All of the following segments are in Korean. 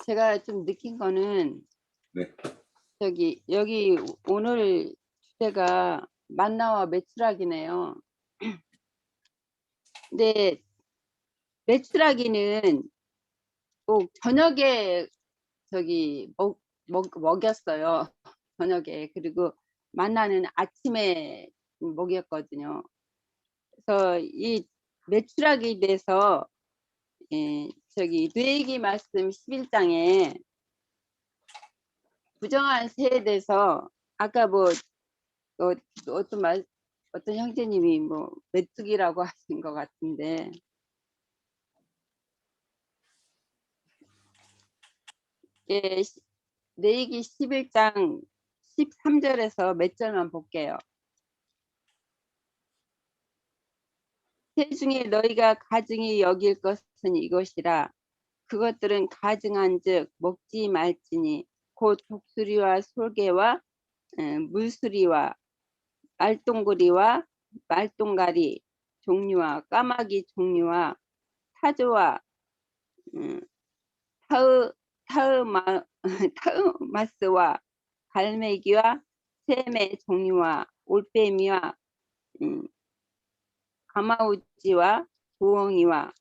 제가 좀 느낀 거는 네. 여기 오늘 주제가 만나와 매출하기네요. 근데 매출하기는 꼭 저녁에 먹였어요. 저녁에. 그리고 만나는 아침에 먹였거든요. 그래서 이 매출하기에 대해서 뇌기 말씀 11장에 부정한 세에 대해서 아까 어, 어떤 형제님이 메뚜기라고 하신 것 같은데, 예, 레위기 11장 13절에서 몇 절만 볼게요. 세 중에 너희가 가증히 여길 것은 이것이라. 그것들은 가증한즉 먹지 말지니 곧 독수리와 솔개와 물수리와 말동구리와 말동가리 종류와 까마귀 종류와 타조와 타으마, 타으마스와 갈매기와 샘의 종류와 올빼미와 가마우지와 부엉이와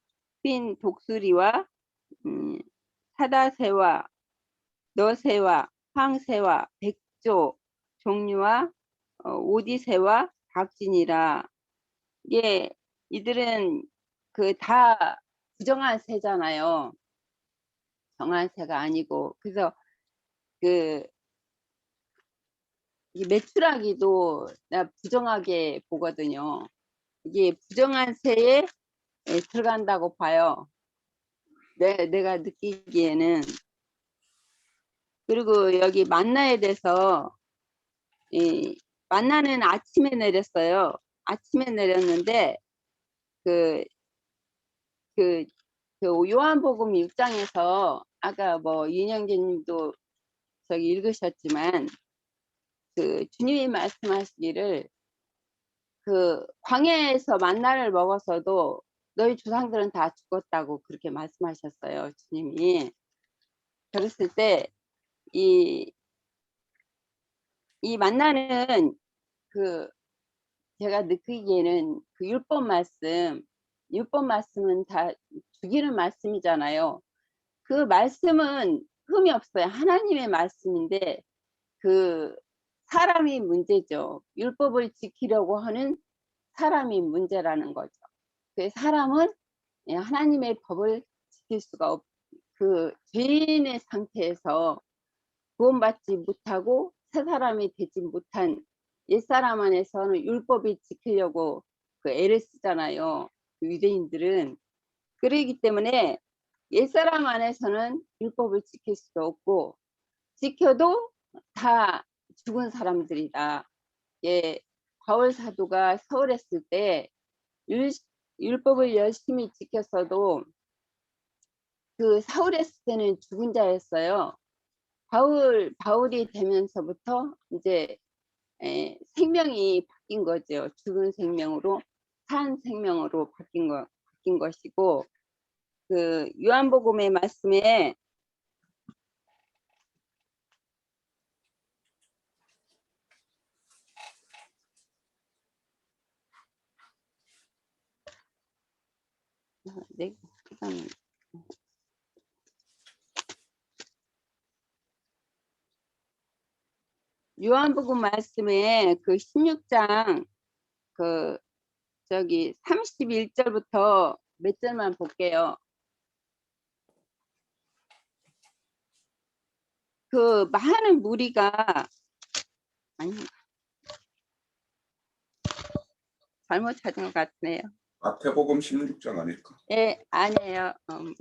핀 독수리와 사다새와 너새와 황새와 백조 종류와 오디새와 박진이라. 예, 이들은 다 부정한 새잖아요. 정한 새가 아니고. 그래서 이 매출하기도 나 부정하게 보거든요. 이게 부정한 새에 들어간다고 봐요. 내가 느끼기에는. 그리고 여기 만나에 대해서 만나는 아침에 내렸어요. 아침에 내렸는데 그 요한복음 6장에서 아까 윤영재님도 읽으셨지만 주님이 말씀하시기를 광야에서 만나를 먹었어도 너희 조상들은 다 죽었다고 그렇게 말씀하셨어요. 주님이. 그랬을 때 이 만나는 제가 느끼기에는 율법 말씀은 다 죽이는 말씀이잖아요. 그 말씀은 흠이 없어요. 하나님의 말씀인데 사람이 문제죠. 율법을 지키려고 하는 사람이 문제라는 거죠. 사람은 하나님의 법을 지킬 수가 죄인의 상태에서 구원받지 못하고 새 사람이 되지 못한 옛사람 안에서는 율법이 지키려고 애를 쓰잖아요. 유대인들은. 그러기 때문에 옛사람 안에서는 율법을 지킬 수도 없고 지켜도 다 죽은 사람들이다. 예, 바울 사도가 서울했을 때 율법을 열심히 지켰어도 사울했을 때는 죽은 자였어요. 바울이 되면서부터 이제 생명이 바뀐 거죠. 죽은 생명으로 산 생명으로 바뀐 것이고, 요한복음의 말씀에 요한복음 말씀에 16장 31절부터 몇 절만 볼게요. 많은 무리가 잘못 찾은 것 같네요. 마태복음 16장 아닐까? 예, 아니에요.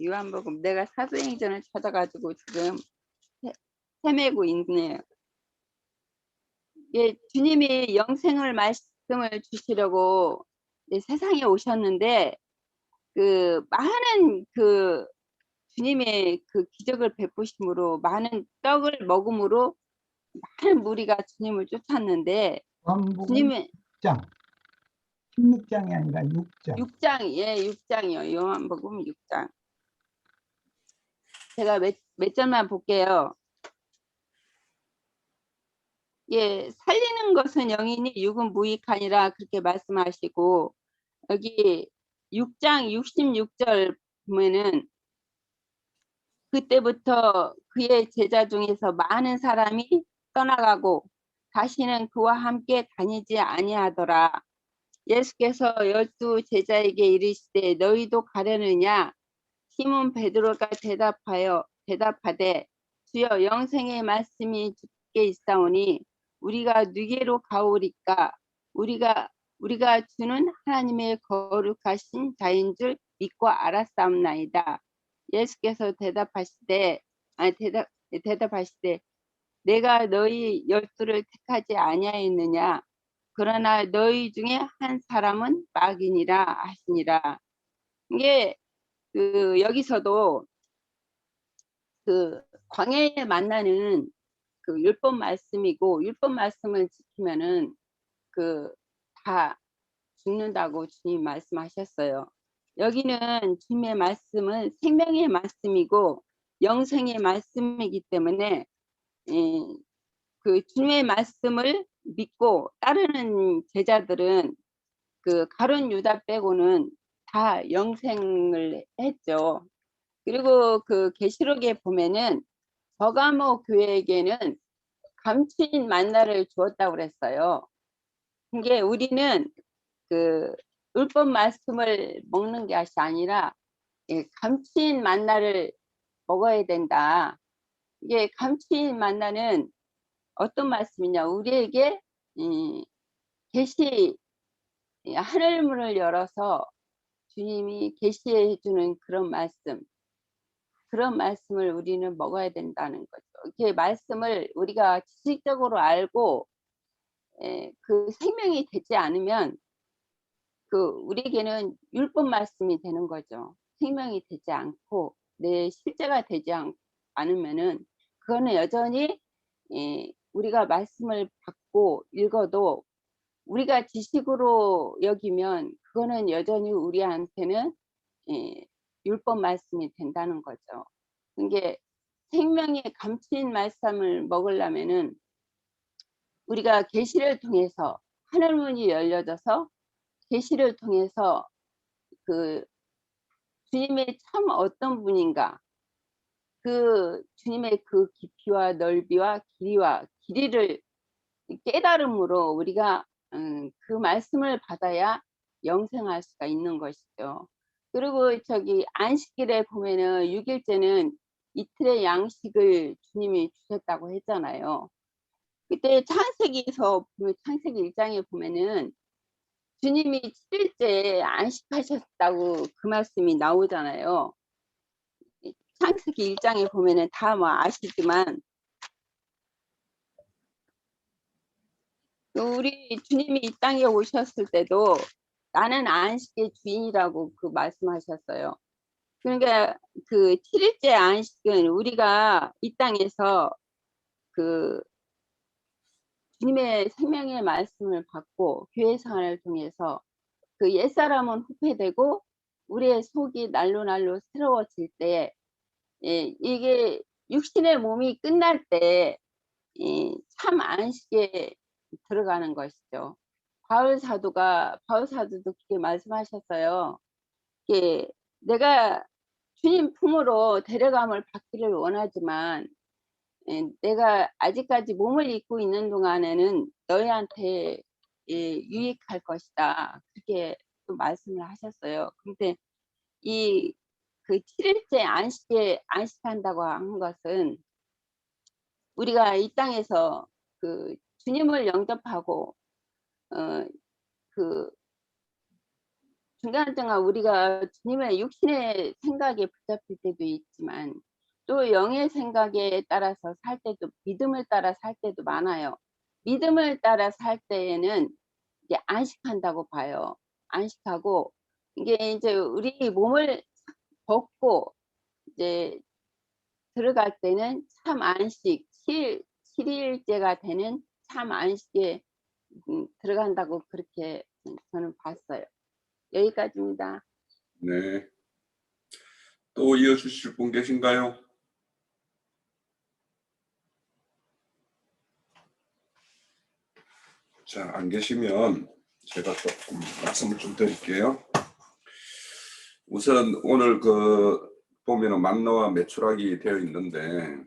요한복음 내가 사도행전을 찾아가지고 지금 헤매고 있네요. 예, 주님이 영생을 말씀을 주시려고 세상에 오셨는데 많은 주님의 기적을 베푸심으로 많은 떡을 먹음으로 많은 무리가 주님을 쫓았는데 주님의 16장이 아니라 6장. 6장, 예, 6장이요. 요한복음 6장. 제가 몇 절만 볼게요. 예, 살리는 것은 영이니 육은 무익하니라 그렇게 말씀하시고, 여기 6장 66절 보면은 그때부터 그의 제자 중에서 많은 사람이 떠나가고 다시는 그와 함께 다니지 아니하더라. 예수께서 12 제자에게 이르시되 너희도 가려느냐? 시몬 베드로가 대답하되 주여 영생의 말씀이 주께 있사오니 우리가 누게로 가오리까? 우리가 주는 하나님의 거룩하신 자인 줄 믿고 알았사옵나이다. 예수께서 대답하시되 내가 너희 12를 택하지 아니하였느냐? 그러나 너희 중에 한 사람은 마귀니라 하시니라. 이게 여기서도 그 광야에 만나는 그 율법 말씀이고, 율법 말씀을 지키면은 그 다 죽는다고 주님 말씀하셨어요. 여기는 주님의 말씀은 생명의 말씀이고 영생의 말씀이기 때문에 그 주님의 말씀을 믿고 따르는 제자들은 그 가룟 유다 빼고는 다 영생을 했죠. 그리고 그 계시록에 보면은 버가모 교회에게는 감추인 만나를 주었다고 그랬어요. 이게 우리는 그 율법 말씀을 먹는 것이 아니라 감추인 만나를 먹어야 된다. 이게 감추인 만나는 어떤 말씀이냐? 우리에게 계시 하늘문을 열어서 주님이 계시해 주는 그런 말씀을 우리는 먹어야 된다는 거죠. 이렇게 말씀을 우리가 지식적으로 알고 그 생명이 되지 않으면 그 우리에게는 율법 말씀이 되는 거죠. 생명이 되지 않고 내 실제가 되지 않으면은 그거는 여전히 우리가 말씀을 받고 읽어도 우리가 지식으로 여기면 그거는 여전히 우리한테는 율법 말씀이 된다는 거죠. 이게 생명의 감추인 말씀을 먹으려면은 우리가 계시를 통해서 하늘문이 열려져서 계시를 통해서 그 주님의 참 어떤 분인가, 그 주님의 그 깊이와 넓이와 길이를 깨달음으로 우리가 그 말씀을 받아야 영생할 수가 있는 것이죠. 그리고 저기 안식일에 보면은 6일째는 이틀의 양식을 주님이 주셨다고 했잖아요. 그때 창세기에서 보면 창세기 1장에 보면은 주님이 7일째 안식하셨다고 그 말씀이 나오잖아요. 창세기 1장에 보면은 다 뭐 아시지만 우리 주님이 이 땅에 오셨을 때도 나는 안식의 주인이라고 그 말씀하셨어요. 그러니까 그 7일째 안식은 우리가 이 땅에서 그 주님의 생명의 말씀을 받고 교회 생활을 통해서 그 옛사람은 후패되고 우리의 속이 날로 새로워질 때 이게 육신의 몸이 끝날 때 참 안식에 들어가는 것이죠. 바울 사도도 그렇게 말씀하셨어요. 이게 내가 주님 품으로 데려감을 받기를 원하지만 내가 아직까지 몸을 입고 있는 동안에는 너희한테 유익할 것이다. 그렇게 또 말씀을 하셨어요. 근데 이 그 7일째 안식한다고 한 것은 우리가 이 땅에서 그 주님을 영접하고 그 중간중간 우리가 주님의 육신의 생각에 붙잡힐 때도 있지만 또 영의 생각에 따라서 살 때도 믿음을 따라 살 때도 많아요. 믿음을 따라 살 때에는 이제 안식한다고 봐요. 안식하고 이게 이제 우리 몸을 벗고 이제 들어갈 때는 참 안식, 7일째가 되는 참 안식에 들어간다고 그렇게 저는 봤어요. 여기까지입니다. 네. 또 이어주실 분 계신가요? 자, 안 계시면 제가 조금 말씀을 좀 드릴게요. 우선 오늘 보면은 만나와 메추라기 되어 있는데,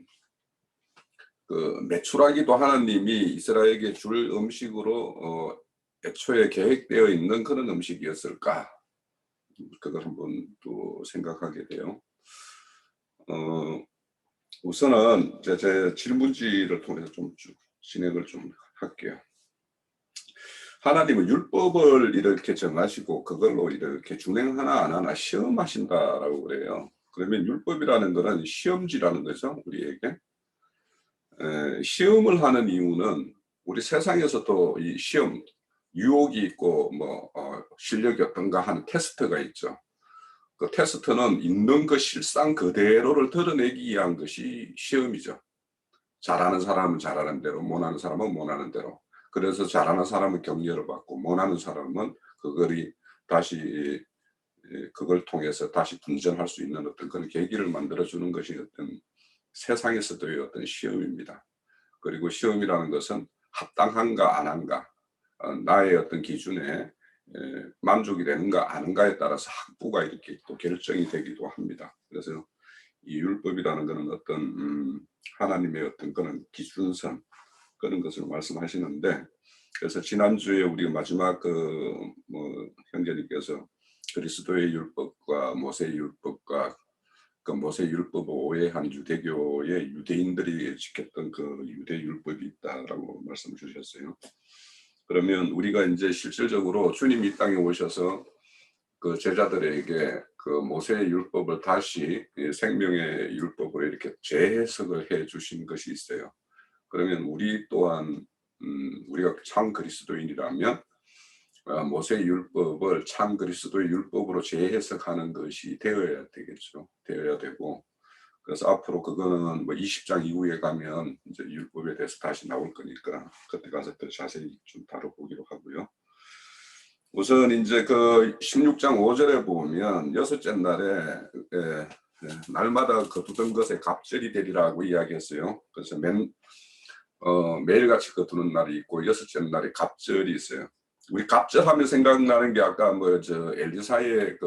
메추라기도 하나님이 이스라엘에게 줄 음식으로 애초에 계획되어 있는 그런 음식이었을까? 그걸 한번 또 생각하게 돼요. 우선은 제 질문지를 통해서 좀 쭉 진행을 좀 할게요. 하나님은 율법을 이렇게 정하시고 그걸로 이렇게 준행하나 안 하나 시험하신다라고 그래요. 그러면 율법이라는 것은 시험지라는 거죠, 우리에게. 시험을 하는 이유는 우리 세상에서도 이 시험, 유혹이 있고 실력이 어떤가 하는 테스트가 있죠. 그 테스트는 있는 그 실상 그대로를 드러내기 위한 것이 시험이죠. 잘하는 사람은 잘하는 대로, 못하는 사람은 못하는 대로. 그래서 잘하는 사람은 격려를 받고 못하는 사람은 그걸 통해서 다시 분전할 수 있는 어떤 그런 계기를 만들어주는 것이 어떤 세상에서도의 어떤 시험입니다. 그리고 시험이라는 것은 합당한가 안 한가, 나의 어떤 기준에 만족이 되는가 아닌가에 따라서 학부가 이렇게 또 결정이 되기도 합니다. 그래서 이 율법이라는 것은 어떤 하나님의 어떤 그런 기준선 그런 것을 말씀하시는데, 그래서 지난주에 우리가 마지막 형제님께서 그리스도의 율법과 모세의 율법과 그 모세 율법을 오해한 유대교의 유대인들이 지켰던 그 유대 율법이 있다라고 말씀 주셨어요. 그러면 우리가 이제 실질적으로 주님이 이 땅에 오셔서 그 제자들에게 그 모세의 율법을 다시 생명의 율법으로 이렇게 재해석을 해 주신 것이 있어요. 그러면 우리 또한 우리가 참 그리스도인이라면 모세의 율법을 참 그리스도의 율법으로 재해석하는 것이 되어야 되겠죠. 되어야 되고, 그래서 앞으로 그거는 20장 이후에 가면 이제 율법에 대해서 다시 나올 거니까 그때 가서 더 자세히 좀 다뤄보기로 하고요. 우선 이제 그 16장 5절에 보면 여섯째 날에 날마다 거두던 것에 갑절이 되리라고 이야기했어요. 그래서 매일같이 거두는 날이 있고 여섯째 날에 갑절이 있어요. 우리 갑절하면 생각나는 게 아까 엘리사의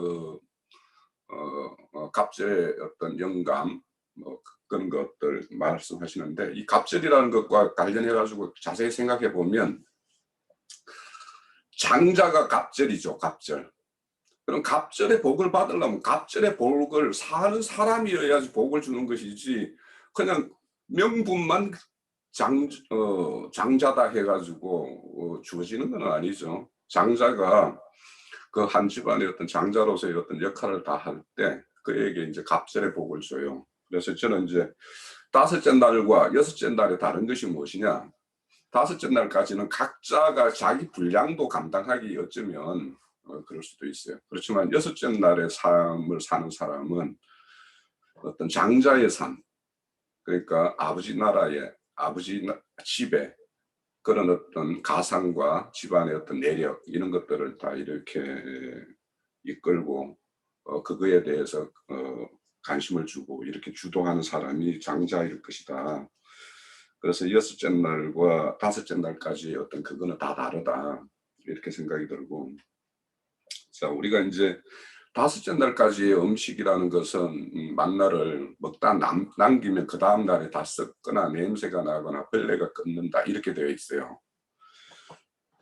갑절의 어떤 영감 그런 것들 말씀하시는데, 이 갑절이라는 것과 관련해 가지고 자세히 생각해 보면 장자가 갑절이죠. 갑절. 그럼 갑절의 복을 받으려면 갑절의 복을 사는 사람이어야지 복을 주는 것이지, 그냥 명분만 장자다 해가지고 주어지는 건 아니죠. 장자가 그 한 집안의 어떤 장자로서의 어떤 역할을 다 할 때 그에게 이제 갑절의 복을 줘요. 그래서 저는 이제 다섯째 날과 여섯째 날의 다른 것이 무엇이냐? 다섯째 날까지는 각자가 자기 분량도 감당하기 어쩌면 그럴 수도 있어요. 그렇지만 여섯째 날의 삶을 사는 사람은 어떤 장자의 삶, 그러니까 아버지 집에 그런 어떤 가상과 집안의 어떤 내력 이런 것들을 다 이렇게 이끌고 그거에 대해서 관심을 주고 이렇게 주도하는 사람이 장자일 것이다. 그래서 여섯째 날과 다섯째 날까지 어떤 그거는 다 다르다 이렇게 생각이 들고, 자 우리가 이제 다섯째 날까지의 음식이라는 것은 만나를 먹다 남기면 그 다음 날에 다 썩거나 냄새가 나거나 벌레가 끓는다 이렇게 되어 있어요.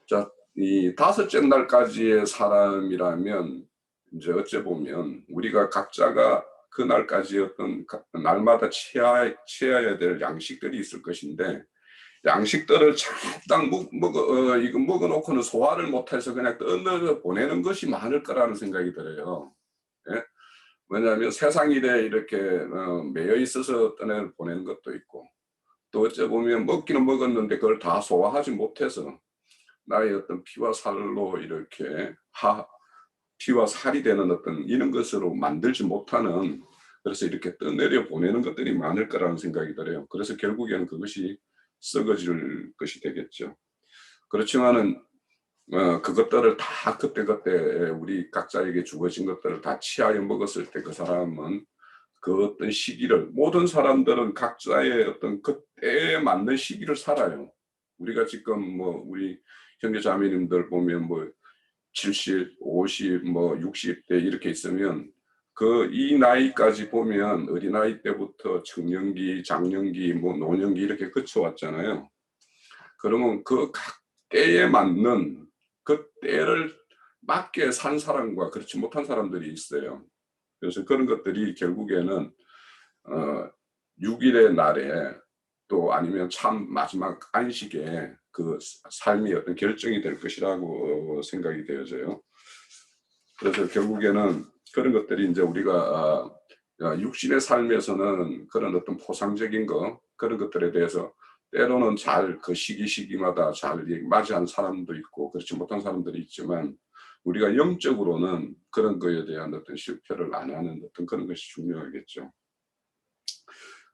자, 이 다섯째 날까지의 사람이라면 이제 어째 보면 우리가 각자가 그 날까지 어떤 날마다 취해야 될 양식들이 있을 것인데, 양식들을 딱 이거 먹어놓고는 소화를 못해서 그냥 떠내려 보내는 것이 많을 거라는 생각이 들어요. 예? 왜냐하면 세상 일에 이렇게 매여 있어서 떠내 보내는 것도 있고, 또 어째 보면 먹기는 먹었는데 그걸 다 소화하지 못해서 나의 어떤 피와 살로 이렇게 피와 살이 되는 어떤 이런 것으로 만들지 못하는, 그래서 이렇게 떠내려 보내는 것들이 많을 거라는 생각이 들어요. 그래서 결국에는 그것이 썩어질 것이 되겠죠. 그렇지만은 그것들을 다 그때그때 우리 각자에게 주어진 것들을 다 취하여 먹었을 때 그 사람은 그 어떤 시기를, 모든 사람들은 각자의 어떤 그때에 맞는 시기를 살아요. 우리가 지금 우리 형제 자매님들 보면 뭐 70, 50, 뭐 60대 이렇게 있으면 그 이 나이까지 보면 어린아이 때부터 청년기, 장년기, 뭐 노년기 이렇게 거쳐왔잖아요. 그러면 그 각 때에 맞는 그 때를 맞게 산 사람과 그렇지 못한 사람들이 있어요. 그래서 그런 것들이 결국에는 6일의 날에 또 아니면 참 마지막 안식에 그 삶이 어떤 결정이 될 것이라고 생각이 되어져요. 그래서 결국에는 그런 것들이 이제 우리가 육신의 삶에서는 그런 어떤 포상적인 거 그런 것들에 대해서 때로는 잘 그 시기마다 잘 맞이한 사람도 있고 그렇지 못한 사람들이 있지만 우리가 영적으로는 그런 거에 대한 어떤 실패를 안 하는 어떤 그런 것이 중요하겠죠.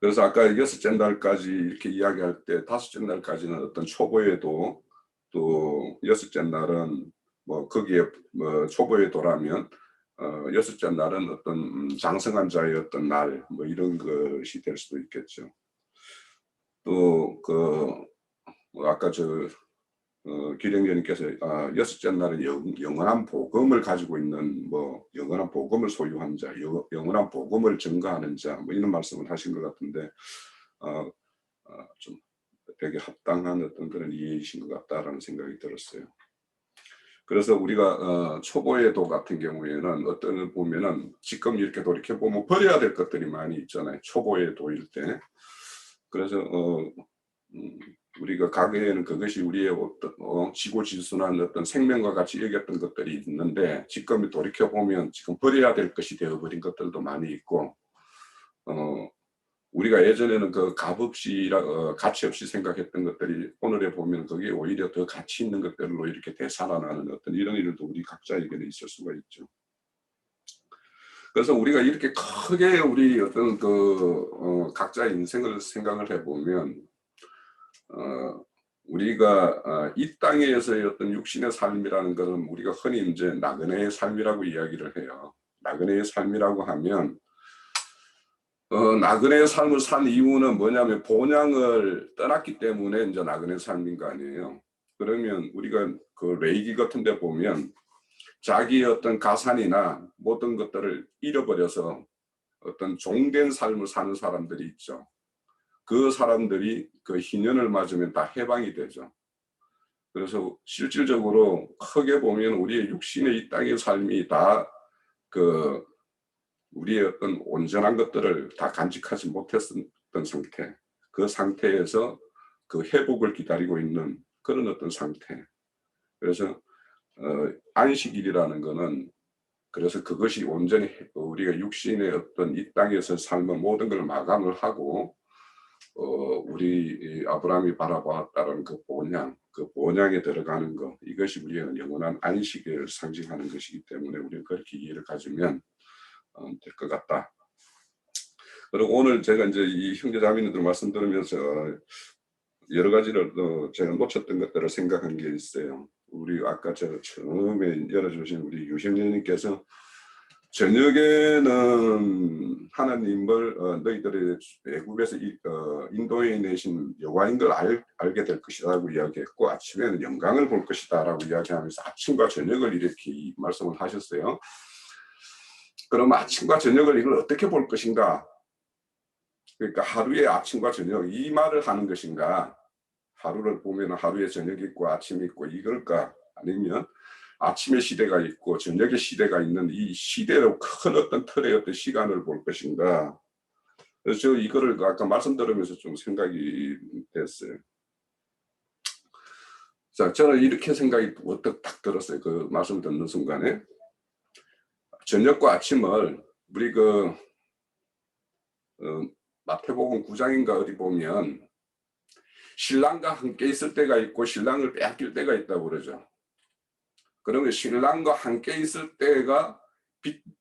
그래서 아까 여섯째 날까지 이렇게 이야기할 때 다섯째 날까지는 어떤 초보에도 또 여섯째 날은 뭐 거기에 뭐 초보에도라면 여섯째 날은 어떤 장성한 자의 어떤 날 뭐 이런 것이 될 수도 있겠죠. 또 아까 기령님께서 여섯째 날은 영원한 복음을 가지고 있는 뭐 영원한 복음을 소유한 자, 영원한 복음을 증거하는 자, 뭐 이런 말씀을 하신 것 같은데 좀 되게 합당한 어떤 그런 이해이신 것 같다라는 생각이 들었어요. 그래서 우리가 초보의 도 같은 경우에는 어떤 보면은 지금 이렇게 돌이켜 보면 버려야 될 것들이 많이 있잖아요. 초보의 도일 때. 그래서 우리가 과거에는 그것이 우리의 어떤 지고지순한 어떤 생명과 같이 여겼던 것들이 있는데 지금 돌이켜 보면 지금 버려야 될 것이 되어버린 것들도 많이 있고 우리가 예전에는 그 가치 없이 생각했던 것들이 오늘에 보면 그게 오히려 더 가치 있는 것들로 이렇게 되살아나는 어떤 이런 일도 우리 각자에게는 있을 수가 있죠. 그래서 우리가 이렇게 크게 우리 어떤 각자의 인생을 생각을 해보면 우리가 이 땅에서의 어떤 육신의 삶이라는 것은 우리가 흔히 이제 나그네의 삶이라고 이야기를 해요. 나그네의 삶이라고 하면 나그네의 삶을 산 이유는 뭐냐면 본향을 떠났기 때문에 이제 나그네 삶인 거 아니에요. 그러면 우리가 그 레이기 같은 데 보면 자기의 어떤 가산이나 모든 것들을 잃어버려서 어떤 종된 삶을 사는 사람들이 있죠. 그 사람들이 그 희년을 맞으면 다 해방이 되죠. 그래서 실질적으로 크게 보면 우리의 육신의 이 땅의 삶이 다 우리의 어떤 온전한 것들을 다 간직하지 못했던 상태, 그 상태에서 그 회복을 기다리고 있는 그런 어떤 상태. 그래서 안식일이라는 거는 그래서 그것이 온전히 우리가 육신의 어떤 이 땅에서 삶은 모든 걸 마감을 하고 우리 아브라함이 바라보았다는 그 본향에 들어가는 것, 이것이 우리의 영원한 안식을 상징하는 것이기 때문에 우리는 그렇게 이해를 가지면 될 것 같다. 그리고 오늘 제가 이제 이 형제자매님들 말씀 들으면서 여러 가지를 제가 놓쳤던 것들을 생각한 게 있어요. 우리 아까 제가 처음에 열어주신 우리 유형제님께서 저녁에는 하나님을 너희들이 애굽에서 인도해 내신 여호와인 걸 알게 될 것이라고 이야기했고 아침에는 영광을 볼 것이다라고 이야기하면서 아침과 저녁을 이렇게 이 말씀을 하셨어요. 그럼 아침과 저녁을 이걸 어떻게 볼 것인가? 그러니까 하루의 아침과 저녁 이 말을 하는 것인가? 하루를 보면 하루에 저녁이 있고 아침이 있고 이걸까? 아니면 아침의 시대가 있고 저녁의 시대가 있는 이 시대로 큰 어떤 틀의 어떤 시간을 볼 것인가? 그래서 저 이거를 아까 말씀 들으면서 좀 생각이 됐어요. 자, 저는 이렇게 생각이 어떻게 딱 들었어요. 그 말씀 듣는 순간에 저녁과 아침을 우리 마태복음 9장인가 어디 보면 신랑과 함께 있을 때가 있고 신랑을 빼앗길 때가 있다고 그러죠. 그러면 신랑과 함께 있을 때가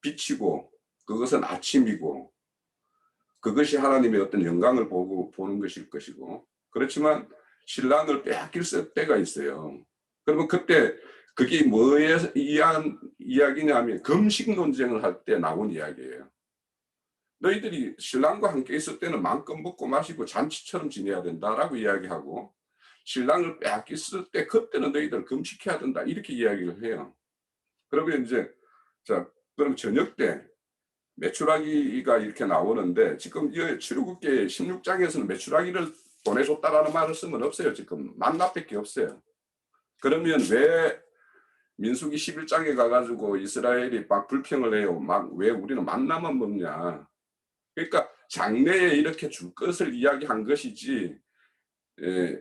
빛이고 그것은 아침이고 그것이 하나님의 어떤 영광을 보는 것일 것이고 그렇지만 신랑을 빼앗길 때가 있어요. 그러면 그때 그게 뭐에 의한 이야기냐면 금식 논쟁을 할 때 나온 이야기예요. 너희들이 신랑과 함께 있을 때는 마음껏 먹고 마시고 잔치처럼 지내야 된다라고 이야기하고 신랑을 빼앗겼을 때 그때는 너희들 금식해야 된다 이렇게 이야기를 해요. 그러면 이제 자 그럼 저녁 때 메추라기가 이렇게 나오는데 지금 이 출애굽기 16장에서는 메추라기를 보내줬다라는 말을 쓰면 없어요. 지금 만나밖에 없어요. 그러면 왜 민수기 11장에 가가지고 이스라엘이 막 불평을 해요. 막 왜 우리는 만나만 먹냐. 그러니까 장래에 이렇게 줄 것을 이야기한 것이지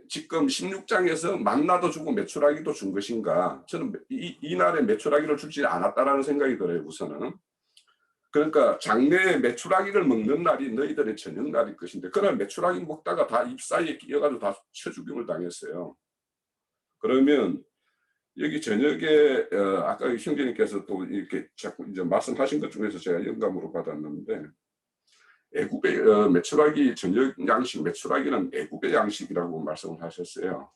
지금 16장에서 만나도 주고 메추라기도 준 것인가. 저는 이날에 메추라기를 주지 않았다라는 생각이 들어요. 우선은. 그러니까 장래에 메추라기를 먹는 날이 너희들의 저녁 날일 것인데 그날 메추라기 먹다가 다 잎 사이에 끼어가지고 다 쳐죽임을 당했어요. 그러면 여기 저녁에 아까 형제님께서 또 이렇게 자꾸 이제 말씀하신 것 중에서 제가 영감으로 받았는데 애굽의 메추라기 저녁 양식 메추라기는 애굽의 양식이라고 말씀을 하셨어요.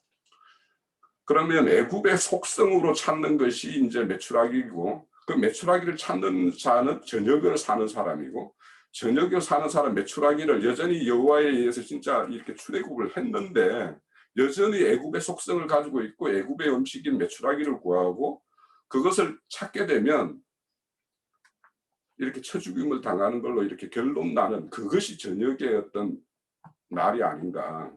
그러면 애굽의 속성으로 찾는 것이 이제 메추라기고 그 메추라기를 찾는 자는 저녁을 사는 사람이고 저녁을 사는 사람 메추라기를 여전히 여호와에 의해서 진짜 이렇게 출애굽을 했는데 여전히 애굽의 속성을 가지고 있고 애굽의 음식인 메추라기를 구하고 그것을 찾게 되면 이렇게 쳐죽임을 당하는 걸로 이렇게 결론 나는 그것이 저녁의 어떤 날이 아닌가.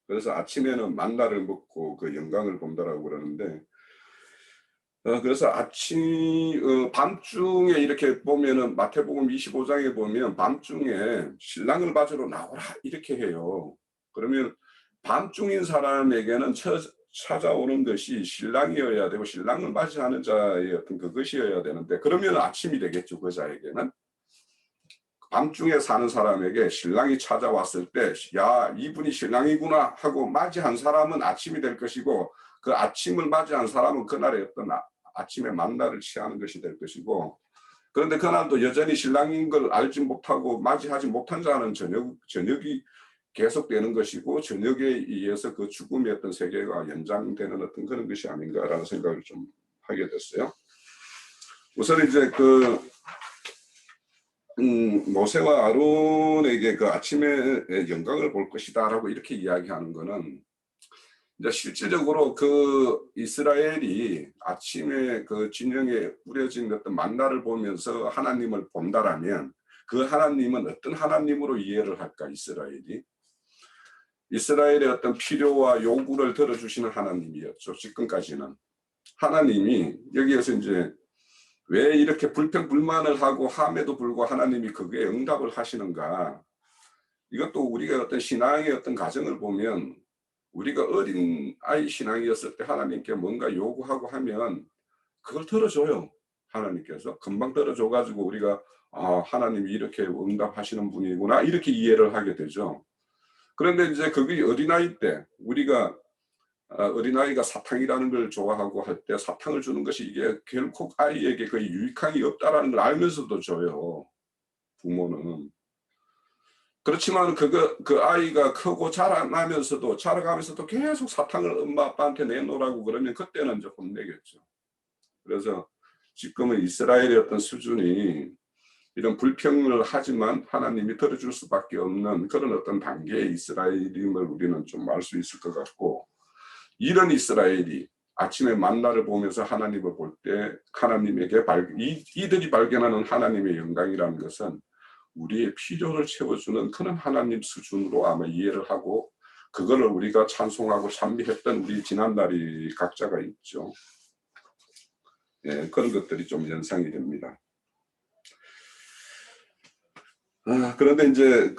그래서 아침에는 만나를 먹고 그 영광을 본다라고 그러는데 그래서 밤중에 이렇게 보면은 마태복음 25장에 보면 밤중에 신랑을 맞으러 나오라 이렇게 해요. 그러면 밤중인 사람에게는 찾아오는 것이 신랑이어야 되고 신랑을 맞이하는 자의 어떤 그것이어야 되는데 그러면 아침이 되겠죠. 그 자에게는. 밤중에 사는 사람에게 신랑이 찾아왔을 때 야 이분이 신랑이구나 하고 맞이한 사람은 아침이 될 것이고 그 아침을 맞이한 사람은 그날의 어떤 아침에 만나를 취하는 것이 될 것이고 그런데 그날도 여전히 신랑인 걸 알지 못하고 맞이하지 못한 자는 저녁이 계속되는 것이고 저녁에 의해서 그 죽음의 어떤 세계가 연장되는 어떤 그런 것이 아닌가라는 생각을 좀 하게 됐어요. 우선 이제 모세와 아론에게 그 아침에 영광을 볼 것이다라고 이렇게 이야기하는 거는 이제 실질적으로 그 이스라엘이 아침에 그 진영에 뿌려진 어떤 만나를 보면서 하나님을 본다라면 그 하나님은 어떤 하나님으로 이해를 할까 이스라엘이? 이스라엘의 어떤 필요와 요구를 들어주시는 하나님이었죠. 지금까지는. 하나님이 여기에서 이제 왜 이렇게 불평불만을 하고 함에도 불구하고 하나님이 그게 응답을 하시는가. 이것도 우리가 어떤 신앙의 어떤 과정을 보면 우리가 어린 아이 신앙이었을 때 하나님께 뭔가 요구하고 하면 그걸 들어줘요. 하나님께서 금방 들어줘가지고 우리가 하나님이 이렇게 응답하시는 분이구나 이렇게 이해를 하게 되죠. 그런데 이제 그게 어린아이 때 우리가 어린아이가 사탕이라는 걸 좋아하고 할 때 사탕을 주는 것이 이게 결코 아이에게 거의 유익함이 없다라는 걸 알면서도 줘요. 부모는. 그렇지만 그 아이가 크고 자라가면서도 계속 사탕을 엄마 아빠한테 내놓으라고 그러면 그때는 이제 혼내겠죠. 그래서 지금은 이스라엘의 어떤 수준이 이런 불평을 하지만 하나님이 들어줄 수밖에 없는 그런 어떤 단계의 이스라엘임을 우리는 좀 알 수 있을 것 같고 이런 이스라엘이 아침에 만나를 보면서 하나님을 볼 때 하나님에게 이들이 발견하는 하나님의 영광이라는 것은 우리의 필요를 채워주는 그런 하나님 수준으로 아마 이해를 하고 그거를 우리가 찬송하고 찬미했던 우리 지난날이 각자가 있죠. 예, 그런 것들이 좀 연상이 됩니다. 그런데 이제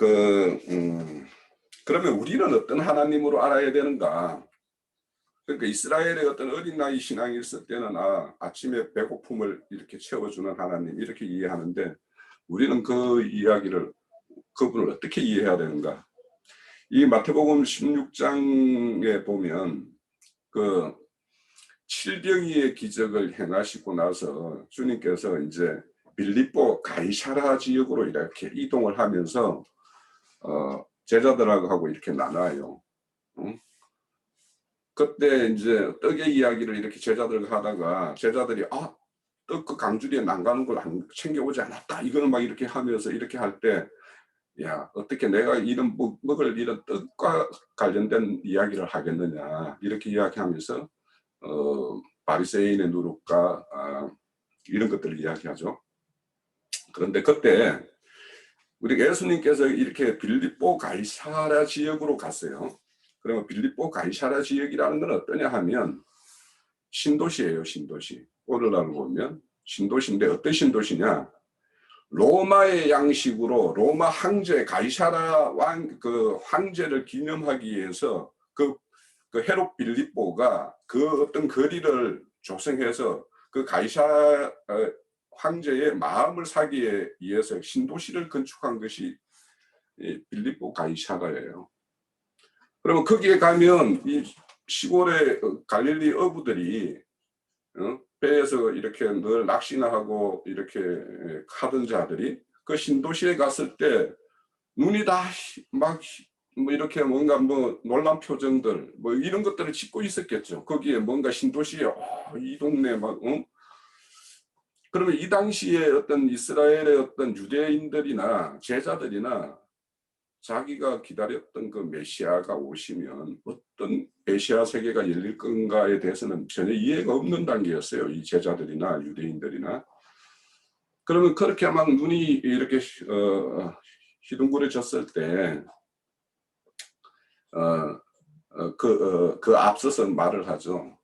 그러면 우리는 어떤 하나님으로 알아야 되는가? 그러니까 이스라엘의 어떤 어린 나이 신앙이 있을 때는 아침에 배고픔을 이렇게 채워주는 하나님 이렇게 이해하는데 우리는 그 이야기를 그분을 어떻게 이해해야 되는가? 이 마태복음 16장에 보면 그 칠병이의 기적을 행하시고 나서 주님께서 이제 빌립보 가이사라 지역으로 이렇게 이동을 하면서 제자들하고 이렇게 나눠요. 그때 이제 떡의 이야기를 이렇게 제자들과 하다가 제자들이 떡 그 강주리에 난가는 걸 안 챙겨오지 않았다. 이거는 막 이렇게 하면서 이렇게 할 때 야, 어떻게 내가 이런 먹을 이런 떡과 관련된 이야기를 하겠느냐 이렇게 이야기하면서 바리새인의 누룩과 이런 것들을 이야기하죠. 그런데 그때 우리 예수님께서 이렇게 빌립보 가이사랴 지역으로 갔어요. 그러면 빌립보 가이사랴 지역이라는 건 어떠냐 하면 신도시예요, 신도시. 오늘날 보면 신도시인데 어떤 신도시냐? 로마의 양식으로 로마 황제 가이사랴 그 황제를 기념하기 위해서 그 헤롯 빌립보가 그 어떤 거리를 조성해서 그 가이사랴 황제의 마음을 사기 위해서 신도시를 건축한 것이 빌립보 가이사랴예요. 그러면 거기에 가면 이 시골의 갈릴리 어부들이 배에서 이렇게 늘 낚시나 하고 이렇게 하던 자들이 그 신도시에 갔을 때 눈이 다 막 뭐 이렇게 뭔가 뭐 놀란 표정들 뭐 이런 것들을 짓고 있었겠죠. 거기에 뭔가 신도시에 이 동네 막 그러면 이 당시에 어떤 이스라엘의 어떤 유대인들이나 제자들이나 자기가 기다렸던 그 메시아가 오시면 어떤 메시아 세계가 열릴 건가에 대해서는 전혀 이해가 없는 단계였어요. 이 제자들이나 유대인들이나. 그러면 그렇게 막 눈이 이렇게 희둥그레졌을 때 그 앞서서 말을 하죠.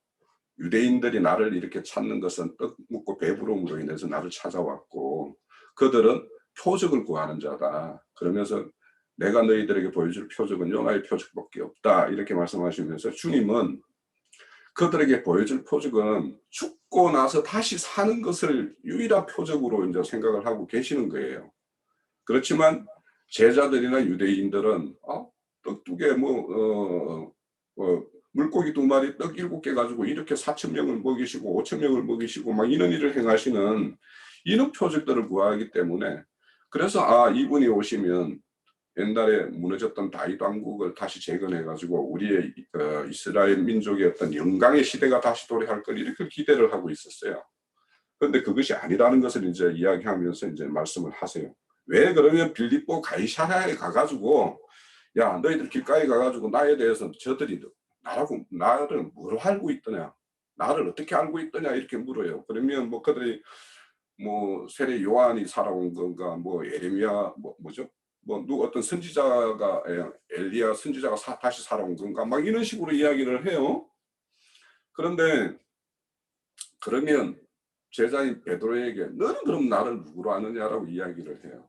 유대인들이 나를 이렇게 찾는 것은 떡 먹고 배부름으로 인해서 나를 찾아왔고 그들은 표적을 구하는 자다. 그러면서 내가 너희들에게 보여줄 표적은 요나의 표적밖에 없다. 이렇게 말씀하시면서 주님은 그들에게 보여줄 표적은 죽고 나서 다시 사는 것을 유일한 표적으로 이제 생각을 하고 계시는 거예요. 그렇지만 제자들이나 유대인들은 떡 2개 물고기 2마리 떡 7개 가지고 이렇게 4,000명을 먹이시고 5,000명을 먹이시고 막 이런 일을 행하시는 이런 표적들을 구하기 때문에 그래서 이분이 오시면 옛날에 무너졌던 다윗 왕국을 다시 재건해 가지고 우리의 이스라엘 민족의 어떤 영광의 시대가 다시 도래할 걸 이렇게 기대를 하고 있었어요. 그런데 그것이 아니라는 것을 이제 이야기하면서 이제 말씀을 하세요. 왜 그러면 빌립보 가이사랴에 가가지고 야 너희들 길가에 가가지고 나에 대해서 저들이 나를 뭘 알고 있더냐 나를 어떻게 알고 있더냐 이렇게 물어요. 그러면 뭐 그들이 뭐 세례 요한이 살아온 건가 뭐 예레미야 뭐죠 뭐 누구 어떤 선지자가 엘리야 선지자가 다시 살아온 건가 막 이런 식으로 이야기를 해요. 그런데 그러면 제자인 베드로에게 너는 그럼 나를 누구로 아느냐라고 이야기를 해요.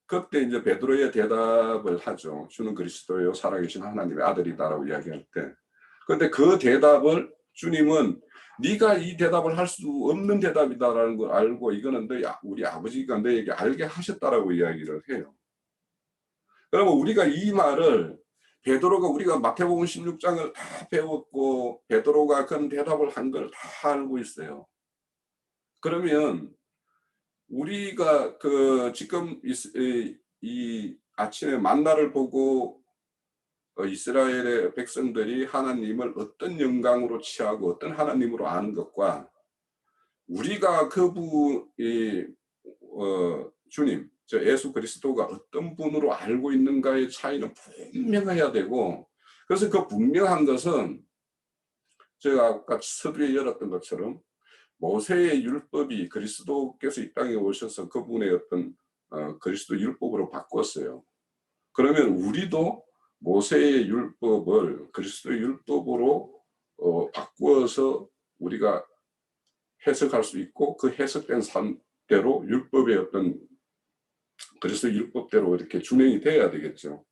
그때 이제 베드로의 대답을 하죠. 주는 그리스도요 살아계신 하나님의 아들이다라고 이야기할 때. 그런데 그 대답을 주님은 네가 이 대답을 할 수 없는 대답이다라는 걸 알고 이거는 우리 아버지가 너에게 알게 하셨다라고 이야기를 해요. 그러면 우리가 이 말을 베드로가 우리가 마태복음 16장을 다 배웠고 베드로가 그런 대답을 한 걸 다 알고 있어요. 그러면 우리가 지금 이 아침에 만나를 보고 이스라엘의 백성들이 하나님을 어떤 영광으로 취하고 어떤 하나님으로 아는 것과 우리가 그분이 주님, 저 예수 그리스도가 어떤 분으로 알고 있는가의 차이는 분명해야 되고 그래서 그 분명한 것은 제가 아까 서두에 열었던 것처럼 모세의 율법이 그리스도께서 이 땅에 오셔서 그분의 어떤 그리스도 율법으로 바꿨어요. 그러면 우리도 모세의 율법을 그리스도 율법으로 바꾸어서 우리가 해석할 수 있고 그 해석된 삶대로 율법의 어떤 그리스도 율법대로 이렇게 준행이 돼야 되겠죠.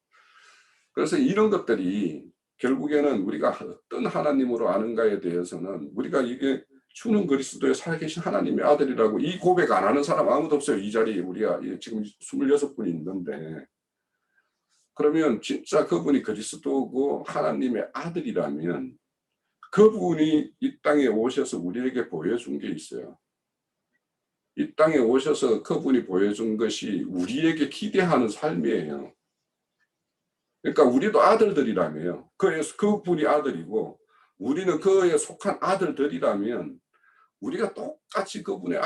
그래서 이런 것들이 결국에는 우리가 어떤 하나님으로 아는가에 대해서는 우리가 이게 주는 그리스도의 살아계신 하나님의 아들이라고 이 고백 안 하는 사람 아무도 없어요. 이 자리에 우리가 지금 26분이 있는데 그러면 진짜 그분이 그리스도고 하나님의 아들이라면 그분이 이 땅에 오셔서 우리에게 보여준 게 있어요. 이 땅에 오셔서 그분이 보여준 것이 우리에게 기대하는 삶이에요. 그러니까 우리도 아들들이라며요. 그분이 아들이고 우리는 그에 속한 아들들이라면 우리가 똑같이 그분의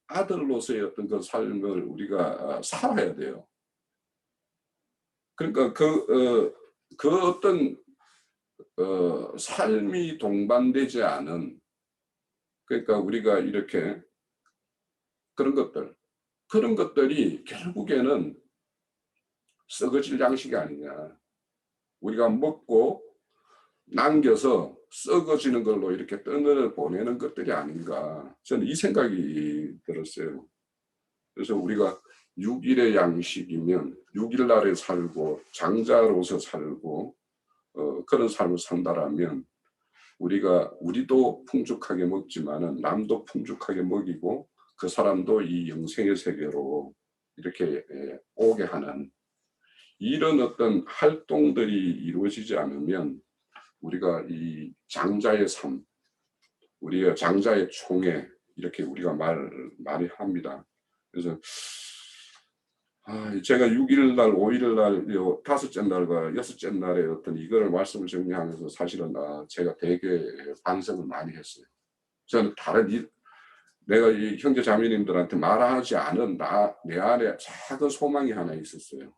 아들로서의 어떤 그 삶을 우리가 살아야 돼요. 그러니까 그 어떤 삶이 동반되지 않은, 그러니까 우리가 이렇게 그런 것들이 결국에는 썩어질 양식이 아니냐. 우리가 먹고 남겨서 썩어지는 걸로 이렇게 떠내 보내는 것들이 아닌가. 저는 이 생각이 들었어요. 그래서 우리가 6일의 양식이면 6일 날에 살고 장자로서 살고 그런 삶을 산다라면 우리도 풍족하게 먹지만은 남도 풍족하게 먹이고 그 사람도 이 영생의 세계로 이렇게 오게 하는 이런 어떤 활동들이 이루어지지 않으면 우리가 이 장자의 삶, 우리가 장자의 총회 이렇게 우리가 많이 합니다. 그래서 제가 6일 날, 5일 날, 다섯째 날과 여섯째 날에 어떤 이거를 말씀을 정리하면서 사실은 제가 되게 반성을 많이 했어요. 저는 내가 이 형제 자매님들한테 말하지 않은 내 안에 작은 소망이 하나 있었어요.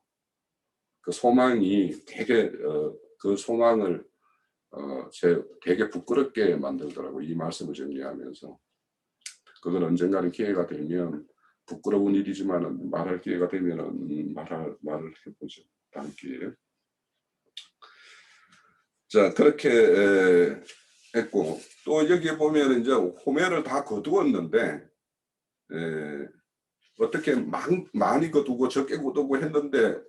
그 소망이 그 소망을 되게 부끄럽게 만들더라고요. 이 말씀을 정리하면서. 그건 언젠가는 기회가 되면 부끄러운 일이지만 말할 기회가 되면은 말을 해보죠. 다음 기회에. 자, 그렇게 했고, 또 여기에 보면 이제 호매를 다 거두었는데, 어떻게 많이 거두고 적게 거두고 했는데,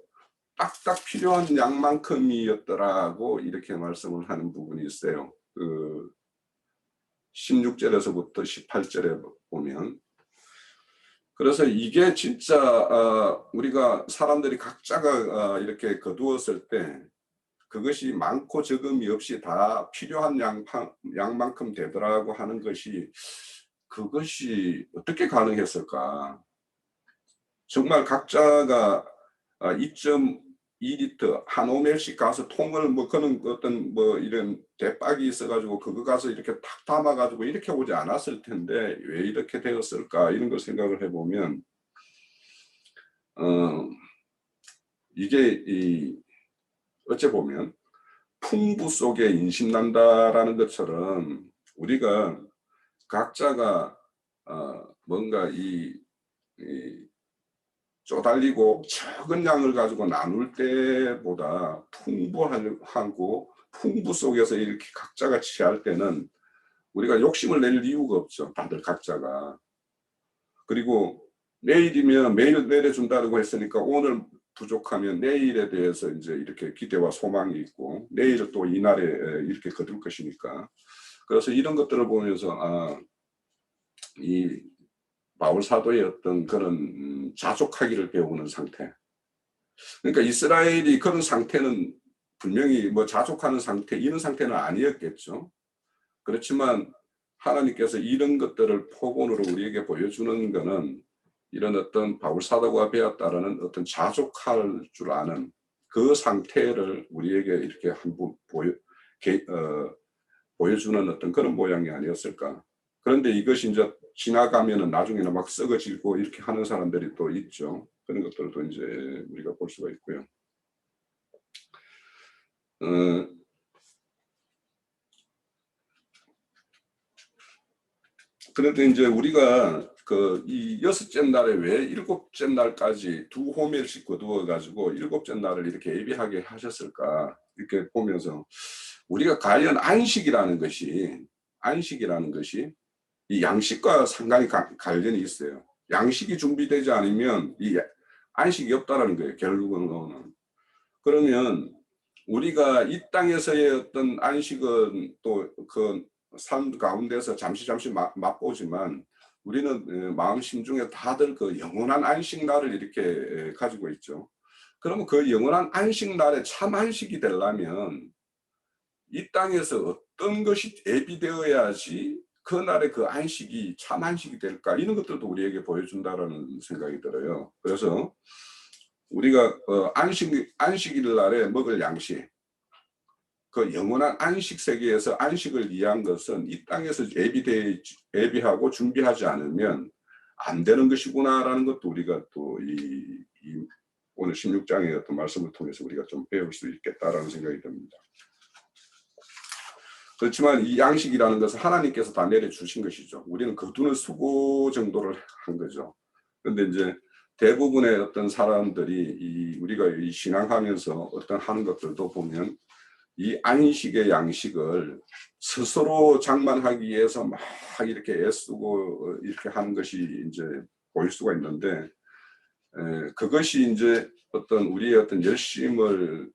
딱딱 필요한 양만큼이었더라고 이렇게 말씀을 하는 부분이 있어요. 16절에서부터 18절에 보면. 그래서 이게 진짜 우리가 사람들이 각자가 이렇게 거두었을 때 그것이 많고 적음이 없이 다 필요한 양만큼 되더라고 하는 그것이 어떻게 가능했을까? 정말 각자가 2.2리터 한 오멜씩 가서 통을 그는 어떤 이런 대박이 있어가지고 그거 가서 이렇게 탁 담아가지고 이렇게 오지 않았을 텐데 왜 이렇게 되었을까 이런 걸 생각을 해보면 이게 어째 보면 풍부 속에 인신난다라는 것처럼 우리가 각자가 뭔가 쪼달리고 적은 양을 가지고 나눌 때보다 풍부하고 풍부 속에서 이렇게 각자가 취할 때는 우리가 욕심을 낼 이유가 없죠. 다들 각자가. 그리고 내일이면 매일 내려준다고 했으니까 오늘 부족하면 내일에 대해서 이제 이렇게 기대와 소망이 있고 내일을 또 이날에 이렇게 거둘 것이니까. 그래서 이런 것들을 보면서 이 바울 사도의 어떤 그런 자족하기를 배우는 상태. 그러니까 이스라엘이 그런 상태는 분명히 자족하는 상태, 이런 상태는 아니었겠죠. 그렇지만 하나님께서 이런 것들을 포본으로 우리에게 보여주는 것은 이런 어떤 바울 사도가 배웠다라는 어떤 자족할 줄 아는 그 상태를 우리에게 이렇게 한번 보여주는 어떤 그런 모양이 아니었을까. 그런데 이것이 이제 지나가면은 나중에는 막 썩어지고 이렇게 하는 사람들이 또 있죠. 그런 것들도 이제 우리가 볼 수가 있고요. 그런데 이제 우리가 이 여섯째 날에 왜 일곱째 날까지 2호멜씩 거두어 가지고 일곱째 날을 이렇게 예비하게 하셨을까 이렇게 보면서 우리가 과연 안식이라는 것이 이 양식과 상당히 관련이 있어요. 양식이 준비되지 않으면 이 안식이 없다라는 거예요. 결국은. 그러면 우리가 이 땅에서의 어떤 안식은 또 그 삶 가운데서 잠시 맛보지만 우리는 마음 심중에 다들 그 영원한 안식 날을 이렇게 가지고 있죠. 그러면 그 영원한 안식 날에 참 안식이 되려면 이 땅에서 어떤 것이 예비되어야지 그날의 그 안식이 참 안식이 될까 이런 것들도 우리에게 보여준다라는 생각이 들어요. 그래서 우리가 안식일 날에 먹을 양식, 그 영원한 안식 세계에서 안식을 위한 것은 이 땅에서 예비하고 준비하지 않으면 안 되는 것이구나라는 것도 우리가 또 오늘 16장의 어떤 말씀을 통해서 우리가 좀 배울 수 있겠다라는 생각이 듭니다. 그렇지만 이 양식이라는 것은 하나님께서 다 내려주신 것이죠. 우리는 거두는 수고 정도를 한 거죠. 그런데 이제 대부분의 어떤 사람들이 우리가 이 신앙하면서 어떤 하는 것들도 보면 이 안식의 양식을 스스로 장만하기 위해서 막 이렇게 애쓰고 이렇게 하는 것이 이제 보일 수가 있는데, 그것이 이제 어떤 우리의 어떤 열심을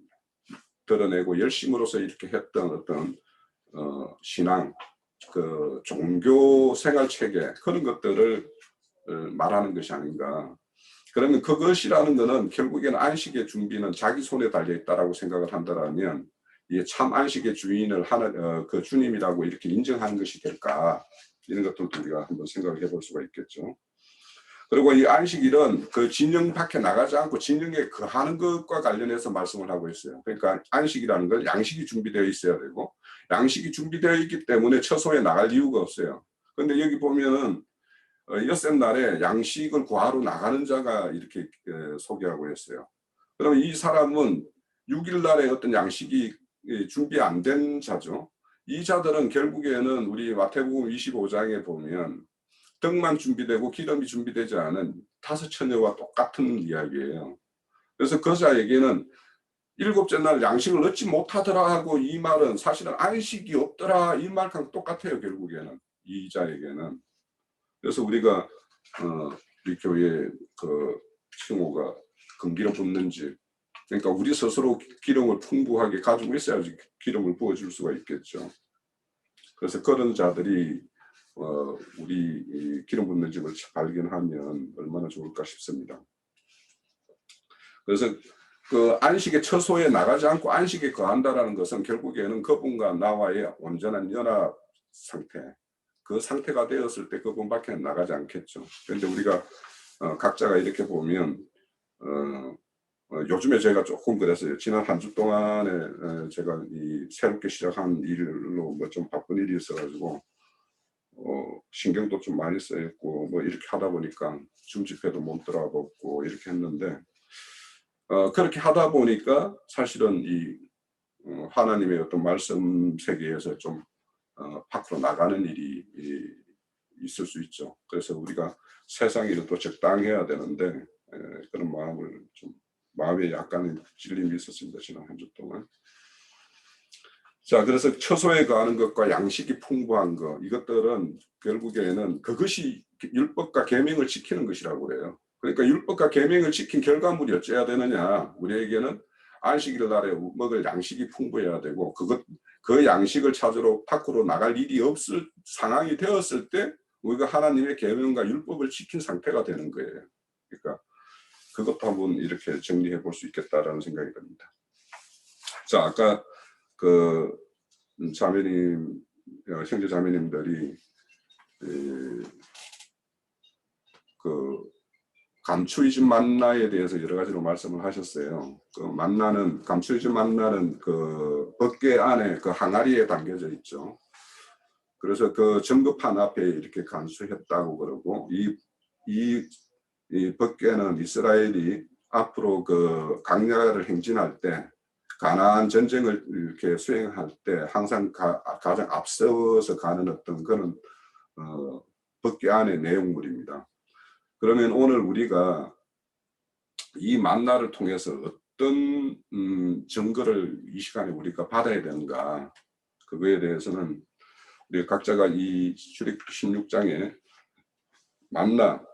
드러내고 열심으로써 이렇게 했던 어떤 신앙, 그 종교 생활 체계, 그런 것들을 말하는 것이 아닌가. 그러면 그것이라는 것은 결국에는 안식의 준비는 자기 손에 달려 있다라고 생각을 한다면, 이 참 안식의 주인을 그 주님이라고 이렇게 인정하는 것이 될까, 이런 것들도 우리가 한번 생각을 해볼 수가 있겠죠. 그리고 이 안식일은 그 진영 밖에 나가지 않고 진영에 거하는 것과 관련해서 말씀을 하고 있어요. 그러니까 안식이라는 건 양식이 준비되어 있어야 되고, 양식이 준비되어 있기 때문에 처소에 나갈 이유가 없어요. 그런데 여기 보면은 엿새 날에 양식을 구하러 나가는 자가 이렇게 소개하고 있어요. 그러면 이 사람은 6일 날에 어떤 양식이 준비 안 된 자죠. 이 자들은 결국에는 우리 마태복음 25장에 보면 떡만 준비되고 기름이 준비되지 않은 5 처녀와 똑같은 이야기예요. 그래서 그 자에게는 7째 날 양식을 얻지 못하더라 하고, 이 말은 사실은 안식이 없더라 이 말랑 똑같아요. 결국에는 이 자에게는. 그래서 우리가 우리 교회 그 칭호가 금기름 붓는 집, 그러니까 우리 스스로 기름을 풍부하게 가지고 있어야지 기름을 부어줄 수가 있겠죠. 그래서 그런 자들이 우리 기름 붓는 집을 발견하면 얼마나 좋을까 싶습니다. 그래서 그 안식의 처소에 나가지 않고 안식에 거한다라는 것은 결국에는 그분과 나와의 온전한 연합 상태, 그 상태가 되었을 때 그분밖에 나가지 않겠죠. 그런데 우리가 각자가 이렇게 보면 요즘에 제가 조금 그랬어요. 지난 한 주 동안에 제가 이 새롭게 시작한 일로 뭐 좀 바쁜 일이 있어가지고 신경도 좀 많이 쓰였고 뭐 이렇게 하다 보니까 줌집회도 못 들어가고 이렇게 했는데, 그렇게 하다 보니까 사실은 이 하나님의 어떤 말씀 세계에서 좀 밖으로 나가는 일이 있을 수 있죠. 그래서 우리가 세상 일은 또 적당해야 되는데 그런 마음에 약간의 찔림이 있었습니다. 지난 한 주 동안. 자, 그래서 처소에 거하는 것과 양식이 풍부한 것, 이것들은 결국에는 그것이 율법과 계명을 지키는 것이라고 그래요. 그러니까 율법과 계명을 지킨 결과물이 어찌해야 되느냐, 우리에게는 안식일 날에 먹을 양식이 풍부해야 되고, 그 양식을 찾으러 밖으로 나갈 일이 없을 상황이 되었을 때 우리가 하나님의 계명과 율법을 지킨 상태가 되는 거예요. 그러니까 그것도 한번 이렇게 정리해 볼 수 있겠다라는 생각이 듭니다. 자, 아까 그 자매님, 형제 자매님들이 그 감추이진 만나에 대해서 여러 가지로 말씀을 하셨어요. 그 만나는, 감추이진 만나는 그 벗개 안에 그 항아리에 담겨져 있죠. 그래서 그 전급판 앞에 이렇게 간수했다고 그러고, 이 벗개는 이스라엘이 앞으로 그 광야를 행진할 때, 가나안 전쟁을 이렇게 수행할 때 항상 가장 앞서서 가는 어떤 그런 벗개 안의 내용물입니다. 그러면 오늘 우리가 이 만나를 통해서 어떤 증거를 이 시간에 우리가 받아야 되는가, 그거에 대해서는 우리 각자가 이 출애굽기 16장에 만나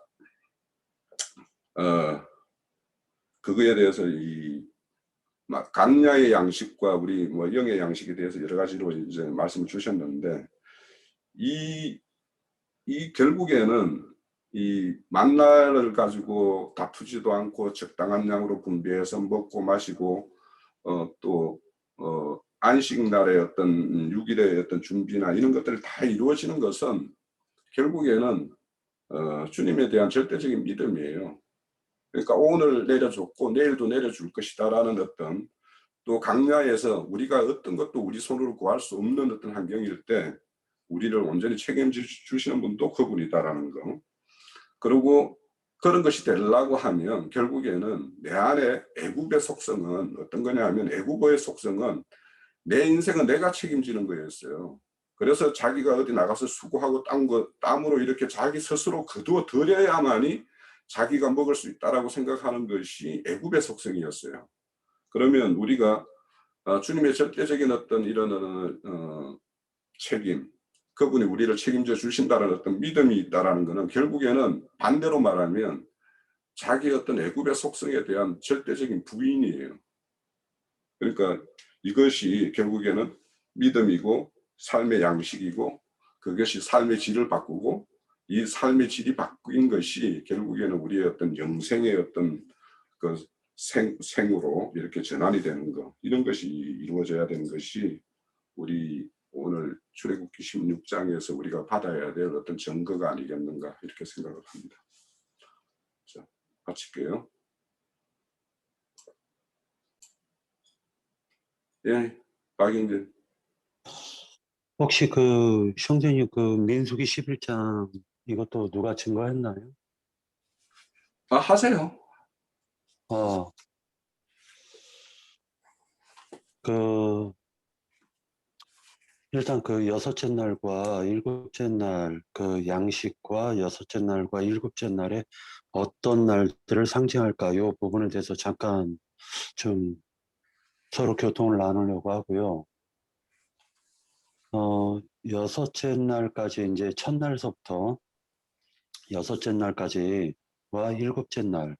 그거에 대해서 이 강야의 양식과 우리 뭐 영의 양식에 대해서 여러 가지로 이제 말씀을 주셨는데, 이 결국에는 이 만나를 가지고 다투지도 않고 적당한 양으로 분배해서 먹고 마시고 또 안식날의 어떤 6일의 어떤 준비나 이런 것들이 다 이루어지는 것은 결국에는 주님에 대한 절대적인 믿음이에요. 그러니까 오늘 내려줬고 내일도 내려줄 것이다라는 어떤, 또 강야에서 우리가 어떤 것도 우리 손으로 구할 수 없는 어떤 환경일 때 우리를 온전히 책임져 주시는 분도 그분이다라는 거. 그리고 그런 것이 되려고 하면 결국에는 내 안에 애국의 속성은 어떤 거냐 하면, 애국어의 속성은 내 인생은 내가 책임지는 거였어요. 그래서 자기가 어디 나가서 수고하고 땀으로 이렇게 자기 스스로 거두어 들여야만이 자기가 먹을 수 있다라고 생각하는 것이 애국의 속성이었어요. 그러면 우리가 주님의 절대적인 어떤 이런 책임, 그분이 우리를 책임져 주신다는 어떤 믿음이 있다라는 것은 결국에는 반대로 말하면 자기의 어떤 애국의 속성에 대한 절대적인 부인이에요. 그러니까 이것이 결국에는 믿음이고 삶의 양식이고, 그것이 삶의 질을 바꾸고, 이 삶의 질이 바뀐 것이 결국에는 우리의 어떤 영생의 어떤 그 생으로 이렇게 전환이 되는 것, 이런 것이 이루어져야 되는 것이 우리 오늘 출애굽기 16장에서 우리가 받아야 될 어떤 증거가 아니겠는가, 이렇게 생각을 합니다. 자, 마칠게요. 예, 박영진. 혹시 그 형제님 그 민수기 11장 이것도 누가 증거했나요? 하세요. 어, 그 일단 그 여섯째 날과 일곱째 날, 그 양식과 여섯째 날과 일곱째 날에 어떤 날들을 상징할까? 이 부분에 대해서 잠깐 좀 서로 교통을 나누려고 하고요. 여섯째 날까지 이제 첫날서부터 여섯째 날까지와 일곱째 날,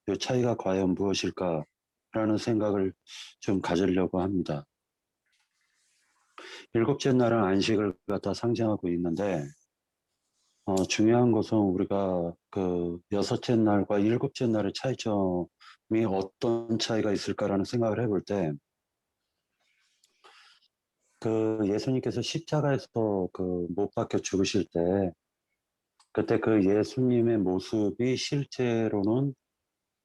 이 차이가 과연 무엇일까라는 생각을 좀 가지려고 합니다. 일곱째 날은 안식을 갖다 상징하고 있는데, 중요한 것은 우리가 그 여섯째 날과 일곱째 날의 차이점이 어떤 차이가 있을까라는 생각을 해볼 때, 그 예수님께서 십자가에서 그 못 박혀 죽으실 때, 그때 그 예수님의 모습이 실제로는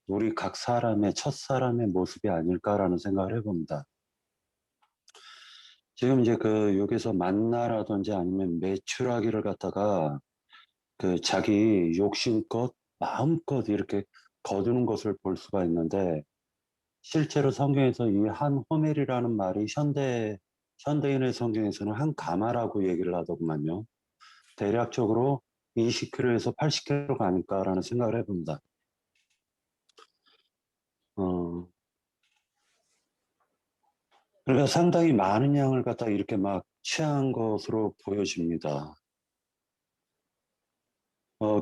우리 각 사람의 첫 사람의 모습이 아닐까라는 생각을 해봅니다. 지금 이제 그 여기서 만나라든지 아니면 메추라기를 갖다가 그 자기 욕심껏 마음껏 이렇게 거두는 것을 볼 수가 있는데, 실제로 성경에서 이 한 호멜이라는 말이 현대인의 성경에서는 한 가마라고 얘기를 하더구만요. 대략적으로 20kg에서 80kg가 아닐까라는 생각을 해봅니다. 그러니까 상당히 많은 양을 갖다 이렇게 막 취한 것으로 보여집니다.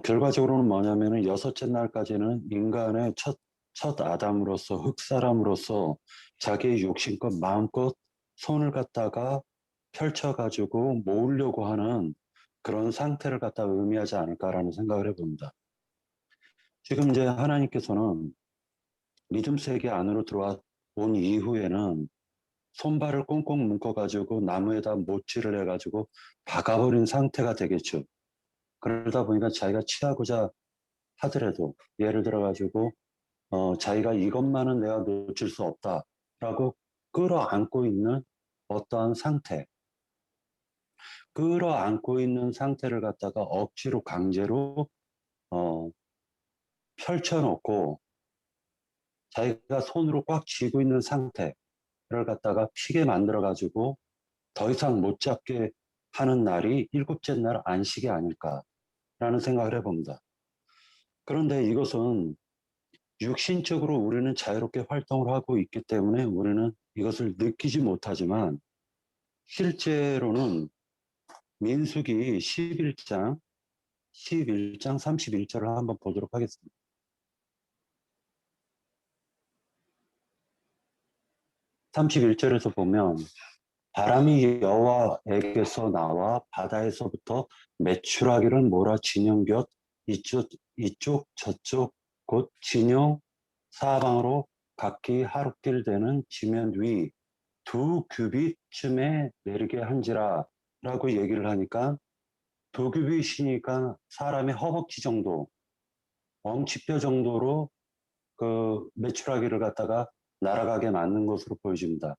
결과적으로는 뭐냐면은 여섯째 날까지는 인간의 첫 아담으로서, 흙사람으로서 자기의 욕심껏 마음껏 손을 갖다가 펼쳐가지고 모으려고 하는 그런 상태를 갖다 의미하지 않을까라는 생각을 해봅니다. 지금 이제 하나님께서는 믿음 세계 안으로 들어와 온 이후에는 손발을 꽁꽁 묶어가지고 나무에다 못질을 해가지고 박아버린 상태가 되겠죠. 그러다 보니까 자기가 취하고자 하더라도 예를 들어가지고 자기가 이것만은 내가 놓칠 수 없다라고 끌어안고 있는 어떠한 상태, 끌어안고 있는 상태를 갖다가 억지로 강제로 펼쳐놓고 자기가 손으로 꽉 쥐고 있는 상태를 갖다가 피게 만들어가지고 더 이상 못 잡게 하는 날이 일곱째 날 안식이 아닐까라는 생각을 해봅니다. 그런데 이것은 육신적으로 우리는 자유롭게 활동을 하고 있기 때문에 우리는 이것을 느끼지 못하지만, 실제로는 민수기 11장 31절을 한번 보도록 하겠습니다. (31절에서) 보면 바람이 여호와에게서 나와 바다에서부터 메추라기를 몰아 진영 곁 이쪽 저쪽 곧 진영 사방으로 각기 하루길 되는 지면 위 2규빗쯤에 내리게 한지라 라고 얘기를 하니까, 2규빗이니까 사람의 허벅지 정도, 엄지뼈 정도로 그 메추라기를 갖다가 날아가게 만든 것으로 보여집니다.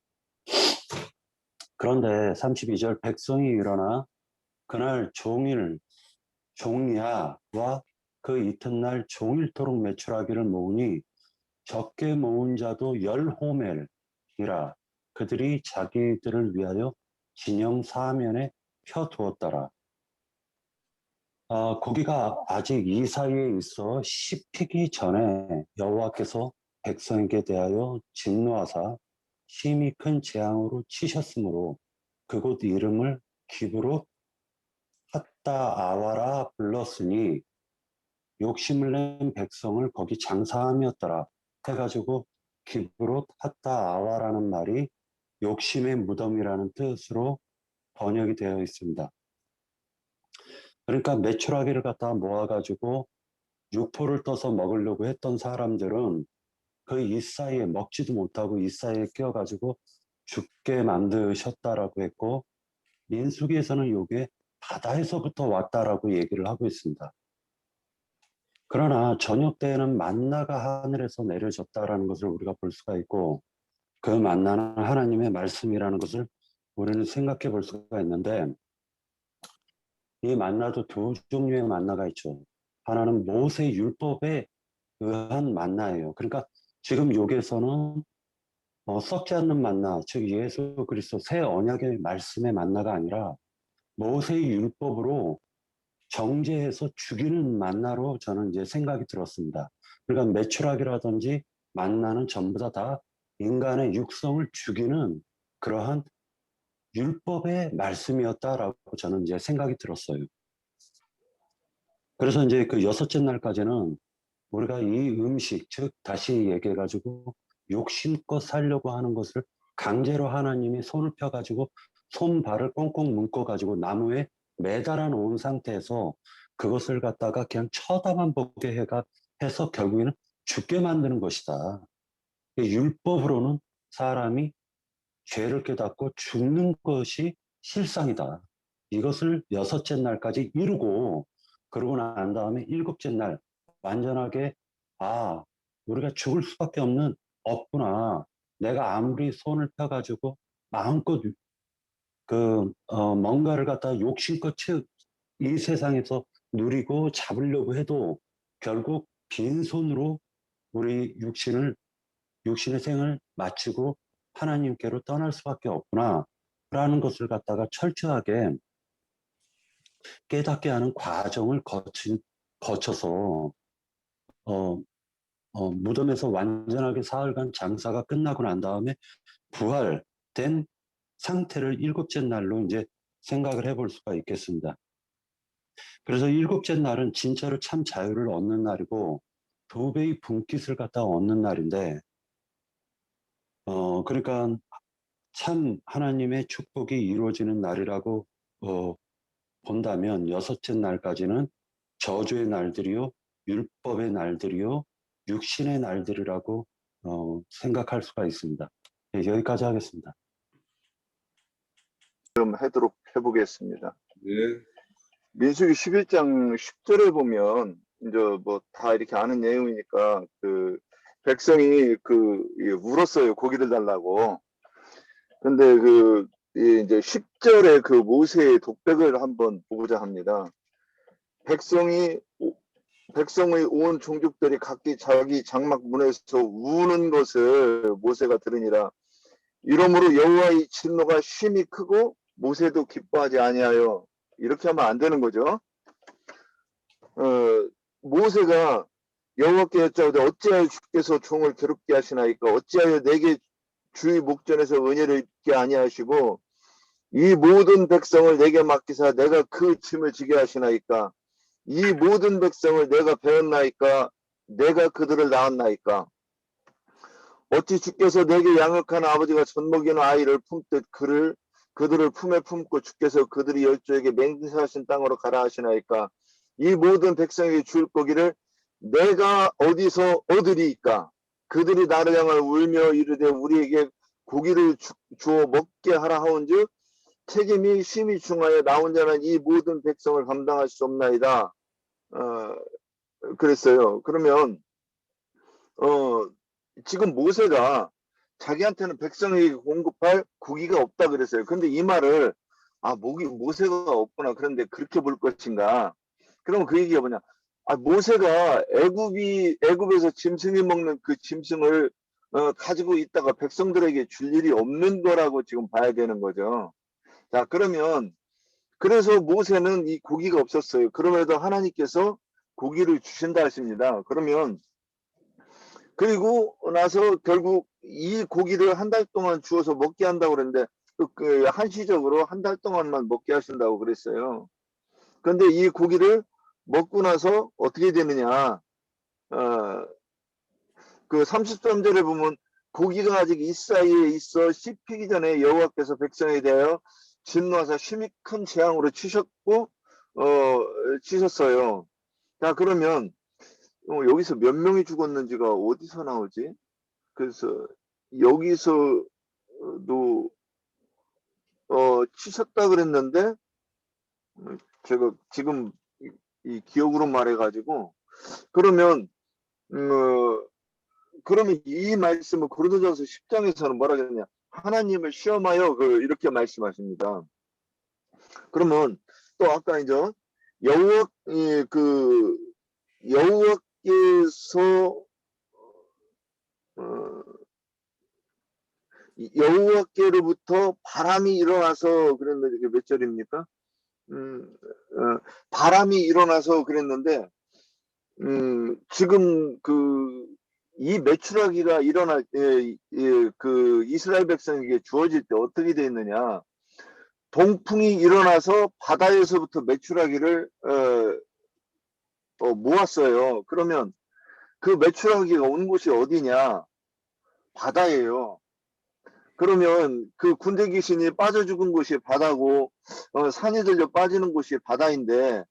그런데 32절 백성이 일어나 그날 종야와 그 이튿날 종일토록 메추라기를 모으니 적게 모은 자도 10호멜이라 그들이 자기들을 위하여 진영 사면에 펴두었더라. 고기가 아직 이 사이에 있어 씹히기 전에 여호와께서 백성에게 대하여 진노하사 심히 큰 재앙으로 치셨으므로 그곳 이름을 기브롯 핫다아와라 불렀으니 욕심을 낸 백성을 거기 장사함이었더라 해가지고 기브롯 핫다아와라는 말이 욕심의 무덤이라는 뜻으로 번역이 되어 있습니다. 그러니까 메추라기를 갖다가 모아가지고 육포를 떠서 먹으려고 했던 사람들은 그 이 사이에 먹지도 못하고 이 사이에 끼어가지고 죽게 만드셨다라고 했고, 민수기에서는 이게 바다에서부터 왔다라고 얘기를 하고 있습니다. 그러나 저녁 때에는 만나가 하늘에서 내려졌다라는 것을 우리가 볼 수가 있고, 그 만나는 하나님의 말씀이라는 것을 우리는 생각해 볼 수가 있는데, 이 만나도 두 종류의 만나가 있죠. 하나는 모세 율법에 의한 만나예요. 그러니까 지금 여기에서는 썩지 않는 만나, 즉 예수 그리스도 새 언약의 말씀의 만나가 아니라 모세의 율법으로 정죄해서 죽이는 만나로 저는 이제 생각이 들었습니다. 그러니까 메추라기라든지 만나는 전부 다 인간의 육성을 죽이는 그러한 율법의 말씀이었다라고 저는 이제 생각이 들었어요. 그래서 이제 그 여섯째 날까지는 우리가 이 음식, 즉 다시 얘기해가지고 욕심껏 살려고 하는 것을 강제로 하나님이 손을 펴가지고 손발을 꽁꽁 묶어가지고 나무에 매달아 놓은 상태에서 그것을 갖다가 그냥 쳐다만 보게 해서 결국에는 죽게 만드는 것이다. 율법으로는 사람이 죄를 깨닫고 죽는 것이 실상이다. 이것을 여섯째 날까지 이루고 그러고 난 다음에 일곱째 날 완전하게 우리가 죽을 수밖에 없구나. 내가 아무리 손을 펴가지고 마음껏 뭔가를 갖다 욕심껏 이 세상에서 누리고 잡으려고 해도 결국 빈손으로 우리 육신의 생을 마치고 하나님께로 떠날 수밖에 없구나 라는 것을 갖다가 철저하게 깨닫게 하는 과정을 거쳐서 무덤에서 완전하게 사흘간 장사가 끝나고 난 다음에 부활된 상태를 일곱째 날로 이제 생각을 해볼 수가 있겠습니다. 그래서 일곱째 날은 진짜로 참 자유를 얻는 날이고 2배의 분깃을 갖다 얻는 날인데 그러니까 참 하나님의 축복이 이루어지는 날이라고 본다면 여섯째 날까지는 저주의 날들이요, 율법의 날들이요, 육신의 날들이라고 생각할 수가 있습니다. 네, 여기까지 하겠습니다. 좀 해보겠습니다. 예. 민수기 11장 10절에 보면 이제 뭐 다 이렇게 아는 내용이니까 그 백성이 물었어요. 고기를 달라고. 근데 이제 10절에 그 모세의 독백을 한번 보고자 합니다. 백성의 온 종족들이 각기 자기 장막 문에서 우는 것을 모세가 들으니라. 이러므로 여호와의 진노가 심히 크고 모세도 기뻐하지 아니하여. 이렇게 하면 안 되는 거죠. 모세가 여호와께 여짜오되 어찌하여 주께서 종을 괴롭게 하시나이까. 어찌하여 내게 주의 목전에서 은혜를 입게 아니하시고 이 모든 백성을 내게 맡기사 내가 그 짐을 지게 하시나이까. 이 모든 백성을 내가 배웠나이까. 내가 그들을 낳았나이까. 어찌 주께서 내게 양육한 아버지가 젖먹이는 아이를 품듯 그들을 품에 품고 주께서 그들이 열조에게 맹세하신 땅으로 가라 하시나이까. 이 모든 백성에게 줄 고기를 내가 어디서 얻으리이까. 그들이 나를 향하여 울며 이르되 우리에게 고기를 주어 먹게 하라 하온즉 책임이 심히 중하여 나 혼자는 이 모든 백성을 감당할 수 없나이다. 그랬어요. 그러면 지금 모세가 자기한테는 백성에게 공급할 고기가 없다 그랬어요. 근데 이 말을 모세가 없구나. 그런데 그렇게 볼 것인가? 그럼 그 얘기가 뭐냐? 모세가 애굽에서 짐승이 먹는 그 짐승을 가지고 있다가 백성들에게 줄 일이 없는 거라고 지금 봐야 되는 거죠. 자, 그러면 그래서 모세는 이 고기가 없었어요. 그럼에도 하나님께서 고기를 주신다 하십니다. 그러면 그리고 나서 결국 이 고기를 한 달 동안 주어서 먹게 한다고 그랬는데 그 한시적으로 한 달 동안만 먹게 하신다고 그랬어요. 그런데 이 고기를 먹고 나서 어떻게 되느냐? 그 33절에 보면 고기가 아직 이 사이에 있어 씹히기 전에 여호와께서 백성에 대하여 진노하사 심히 큰 재앙으로 치셨고 치셨어요. 자, 그러면 여기서 몇 명이 죽었는지가 어디서 나오지? 그래서 여기서도 치셨다 그랬는데 제가 지금 이 기억으로 말해가지고 그러면 그러면 이 말씀을 고린도전서 10장에서는 뭐라 그러냐? 하나님을 시험하여 이렇게 말씀하십니다. 그러면 또 아까 이제 여호와께서 여호와께로부터 바람이 일어나서 그랬는데 이게 몇 절입니까? 바람이 일어나서 그랬는데 지금 이 메추라기가 그 이스라엘 백성에게 주어질 때 어떻게 되어 있느냐? 동풍이 일어나서 바다에서부터 메추라기를 모았어요. 그러면 그 메추라기가 온 곳이 어디냐? 바다예요. 그러면 그 군대 귀신이 빠져 죽은 곳이 바다고 산이 들려 빠지는 곳이 바다인데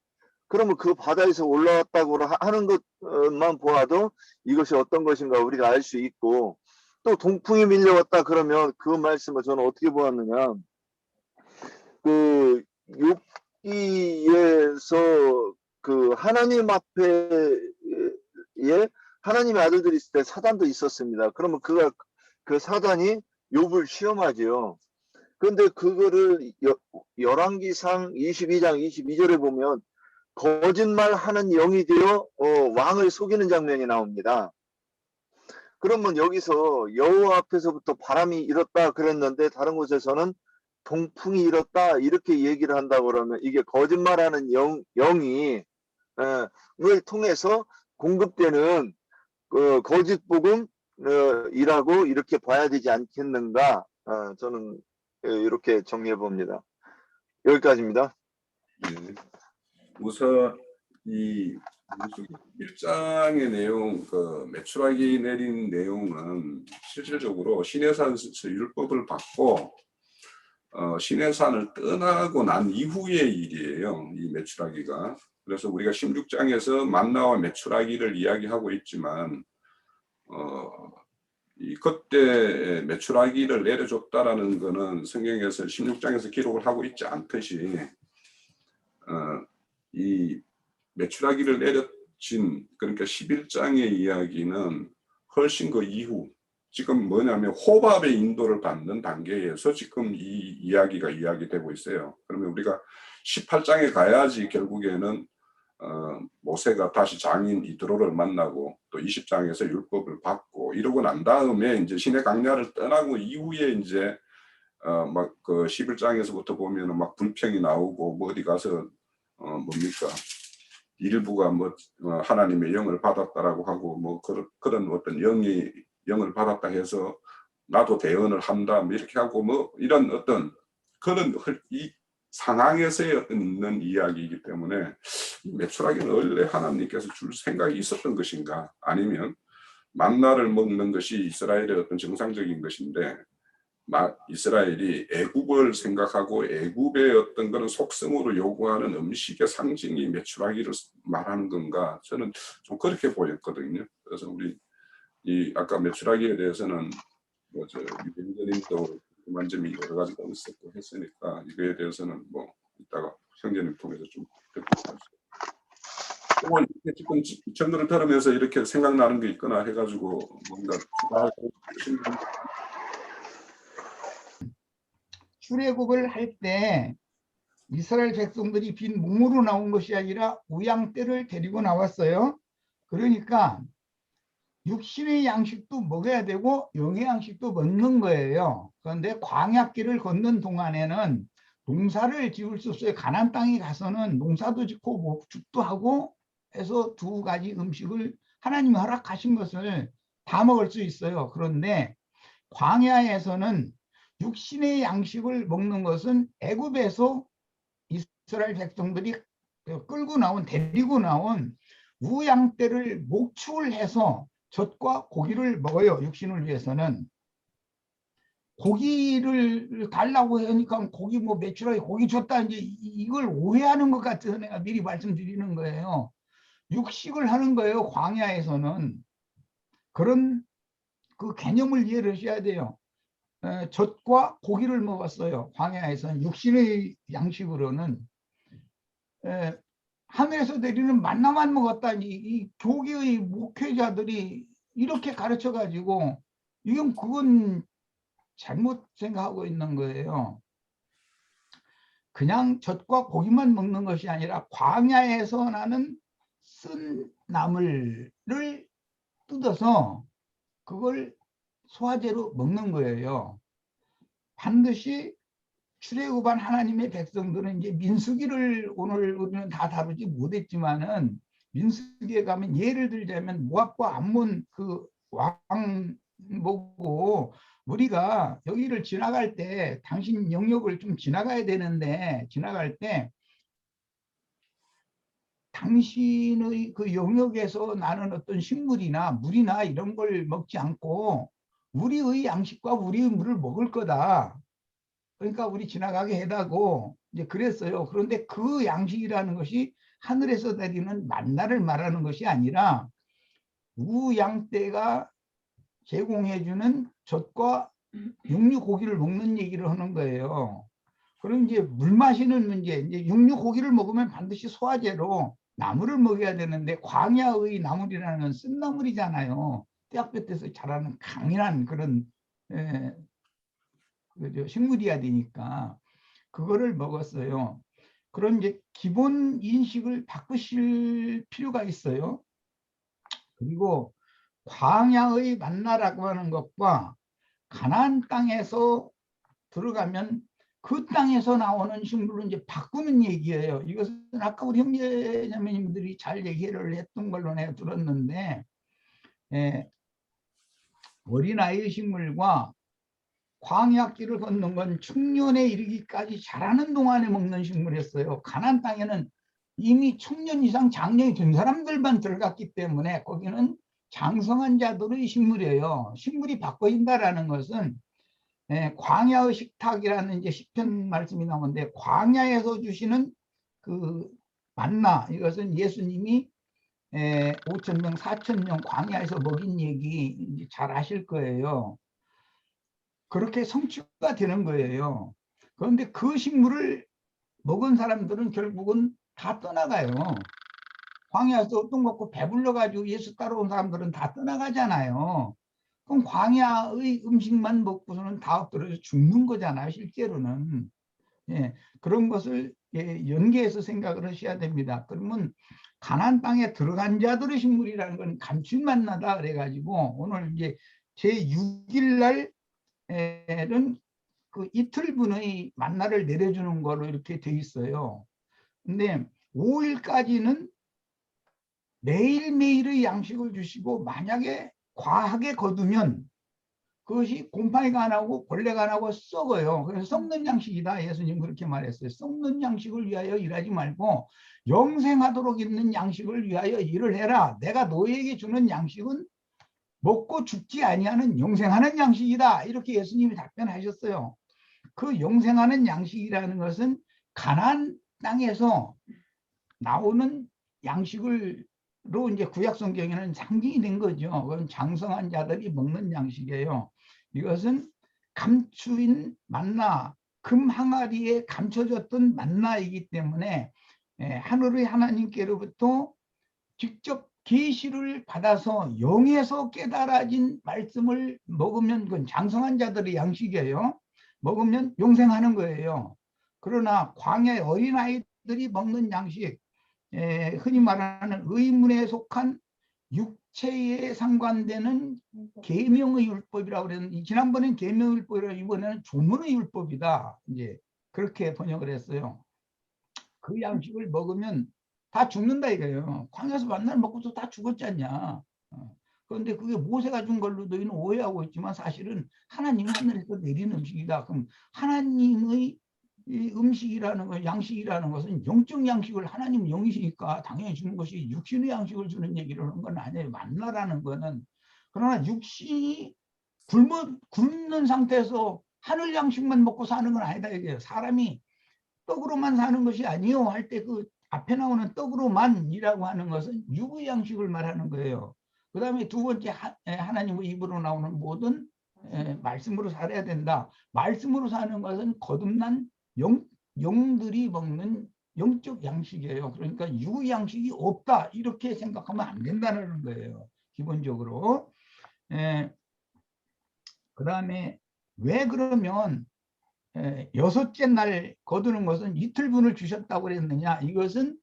그러면 그 바다에서 올라왔다고 하는 것만 보아도 이것이 어떤 것인가 우리가 알 수 있고 또 동풍이 밀려왔다 그러면 그 말씀을 저는 어떻게 보았느냐 그 욥기에서 그 하나님 앞에 하나님의 아들들이 있을 때 사단도 있었습니다. 그러면 그 사단이 욥을 시험하지요. 그런데 그거를 열왕기상 22장 22절에 보면 거짓말하는 영이 되어 왕을 속이는 장면이 나옵니다. 그러면 여기서 여호와 앞에서부터 바람이 일었다 그랬는데 다른 곳에서는 동풍이 일었다 이렇게 얘기를 한다고 그러면 이게 거짓말하는 영이 을 통해서 공급되는 거짓 복음이라고 이렇게 봐야 되지 않겠는가? 저는 이렇게 정리해 봅니다. 여기까지입니다. 네. 우선 이 1장의 내용, 그 메추라기 내린 내용은 실질적으로 시내산에서 율법을 받고 시내산을 떠나고 난 이후의 일이에요. 이 메추라기가. 그래서 우리가 16장에서 만나와 메추라기를 이야기하고 있지만 이 그때 메추라기를 내려줬다라는 것은 성경에서 16장에서 기록을 하고 있지 않듯이 이 메추라기를 내려진 그러니까 11장의 이야기는 훨씬 그 이후 지금 뭐냐면 호밥의 인도를 받는 단계에서 지금 이 이야기가 이야기되고 있어요. 그러면 우리가 18장에 가야지 결국에는 모세가 다시 장인 이드로를 만나고 또 20장에서 율법을 받고 이러고 난 다음에 이제 시내 강야를 떠나고 이후에 이제 막 그 11장에서부터 보면은 막 불평이 나오고 뭐 어디 가서 뭡니까 일부가 뭐 하나님의 영을 받았다라고 하고 뭐 그런 어떤 영을 받았다 해서 나도 대언을 한다 뭐 이렇게 하고 뭐 이런 어떤 그런 이 상황에서의 어떤 있는 이야기이기 때문에 메추라기는 원래 하나님께서 줄 생각이 있었던 것인가 아니면 만나를 먹는 것이 이스라엘의 어떤 정상적인 것인데 이스라엘이 애굽을 생각하고 애굽의 어떤 그런 속성으로 요구하는 음식의 상징이 메추라기를 말하는 건가 저는 좀 그렇게 보였거든요. 그래서 우리 이 아까 메추라기에 대해서는 뭐저 유병재님도 그만 점이 여러 가지가 있었고 했으니까 이거에 대해서는 뭐 이따가 형제님 통해서 좀 듣고 지금 전도를 들으면서 이렇게 생각나는 게 있거나 해가지고 뭔가 출애굽을 할 때 이스라엘 백성들이 빈 몸으로 나온 것이 아니라 우양떼를 데리고 나왔어요. 그러니까 육신의 양식도 먹어야 되고 영의 양식도 먹는 거예요. 그런데 광야길을 걷는 동안에는 농사를 지을 수 없어요. 가나안 땅에 가서는 농사도 짓고 목축도 하고 해서 두 가지 음식을 하나님이 허락하신 것을 다 먹을 수 있어요. 그런데 광야에서는 육신의 양식을 먹는 것은 애굽에서 이스라엘 백성들이 끌고 나온, 데리고 나온 우양떼를 목축을 해서 젖과 고기를 먹어요. 육신을 위해서는. 고기를 달라고 하니까 고기 뭐 매출하게 고기 줬다, 이제 이걸 오해하는 것 같아서 내가 미리 말씀드리는 거예요. 육식을 하는 거예요. 광야에서는. 그런 그 개념을 이해를 하셔야 돼요. 젖과 고기를 먹었어요. 광야에서는. 육신의 양식으로는. 하늘에서 내리는 만나만 먹었다. 이 교계의 목회자들이 이렇게 가르쳐 가지고 이건 그건 잘못 생각하고 있는 거예요. 그냥 젖과 고기만 먹는 것이 아니라 광야에서 나는 쓴 나물을 뜯어서 그걸 소화제로 먹는 거예요. 반드시 출애굽한 하나님의 백성들은 이제 민수기를 오늘 우리는 다 다루지 못했지만은 민수기에 가면 예를 들자면 모압과 암몬 그 왕 보고 우리가 여기를 지나갈 때 당신 영역을 좀 지나가야 되는데 지나갈 때 당신의 그 영역에서 나는 어떤 식물이나 물이나 이런 걸 먹지 않고 우리의 양식과 우리의 물을 먹을 거다. 그러니까 우리 지나가게 해다고 이제 그랬어요. 그런데 그 양식이라는 것이 하늘에서 내리는 만나를 말하는 것이 아니라 우양떼가 제공해주는 젖과 육류 고기를 먹는 얘기를 하는 거예요. 그럼 이제 물 마시는 문제, 이제 육류 고기를 먹으면 반드시 소화제로 나물을 먹어야 되는데 광야의 나물이라는 건 쓴 나물이잖아요. 떼약볕에서 자라는 강인한 그런 식물이야 되니까 그거를 먹었어요. 그런 이제 기본 인식을 바꾸실 필요가 있어요. 그리고 광야의 만나라고 하는 것과 가나안 땅에서 들어가면 그 땅에서 나오는 식물을 이제 바꾸는 얘기예요. 이것은 아까 우리 형제자매님들이 잘 얘기를 했던 걸로 내가 들었는데 어린아이의 식물과 광야길을 걷는 건 청년에 이르기까지 자라는 동안에 먹는 식물이었어요. 가나안 땅에는 이미 청년 이상 장년이 된 사람들만 들어갔기 때문에 거기는 장성한 자들의 식물이에요. 식물이 바꿔진다라는 것은 광야의 식탁이라는 이제 시편 말씀이 나오는데 광야에서 주시는 그 만나, 이것은 예수님이 5,000명, 4,000명 광야에서 먹인 얘기 이제 잘 아실 거예요. 그렇게 성취가 되는 거예요. 그런데 그 식물을 먹은 사람들은 결국은 다 떠나가요. 광야에서 어떤 거 먹고 배불러 가지고 예수 따라온 사람들은 다 떠나가잖아요. 그럼 광야의 음식만 먹고서는 다 엎드려서 죽는 거잖아요. 실제로는. 그런 것을 연계해서 생각을 하셔야 됩니다. 그러면 가나안 땅에 들어간 자들의 식물이라는 건 감출만나다 그래가지고 오늘 이제 제6일 날은 그 이틀분의 만나를 내려주는 거로 이렇게 돼 있어요. 근데 5일까지는 매일매일의 양식을 주시고 만약에 과하게 거두면 그것이 곰팡이가 안 나고 벌레가 안 나고 썩어요. 그래서 썩는 양식이다. 예수님 그렇게 말했어요. 썩는 양식을 위하여 일하지 말고 영생하도록 있는 양식을 위하여 일을 해라. 내가 너희에게 주는 양식은 먹고 죽지 아니하는 영생하는 양식이다. 이렇게 예수님이 답변하셨어요. 그 영생하는 양식이라는 것은 가나안 땅에서 나오는 양식을 로 이제 구약 성경에는 상징이 된 거죠. 그건 장성한 자들이 먹는 양식이에요. 이것은 감추인 만나, 금 항아리에 감춰졌던 만나이기 때문에 하늘의 하나님께로부터 직접 계시를 받아서 영에서 깨달아진 말씀을 먹으면 그건 장성한 자들의 양식이에요. 먹으면 영생하는 거예요. 그러나 광야의 어린아이들이 먹는 양식, 흔히 말하는 의문에 속한 육체에 상관되는 계명의 율법이라고 그랬는데, 지난번엔 계명의 율법이라고, 이번에는 조문의 율법이다, 이제 그렇게 번역을 했어요. 그 양식을 먹으면 다 죽는다 이거예요. 광야에서 만날 먹고도 다 죽었지 않냐. 그런데 그게 모세가 준 걸로 너희는 오해하고 있지만 사실은 하나님이 하늘에서 내린 음식이다. 그럼 하나님의 이 음식이라는 것, 양식이라는 것은 영적 양식을, 하나님 영이시니까 당연히 주는 것이 육신의 양식을 주는 얘기를 하는 건 아니에요. 만나라는 거는. 그러나 육신이 굶는 상태에서 하늘 양식만 먹고 사는 건 아니다 이게요. 사람이 떡으로만 사는 것이 아니요 할 때 그 앞에 나오는 떡으로만이라고 하는 것은 육의 양식을 말하는 거예요. 그 다음에 두 번째, 하나님의 입으로 나오는 모든 말씀으로 살아야 된다. 말씀으로 사는 것은 거듭난 영들이 먹는 영적 양식이에요. 그러니까 육의 양식이 없다 이렇게 생각하면 안 된다는 거예요. 기본적으로. 그 다음에 왜 그러면 여섯째 날 거두는 것은 이틀분을 주셨다고 그랬느냐. 이것은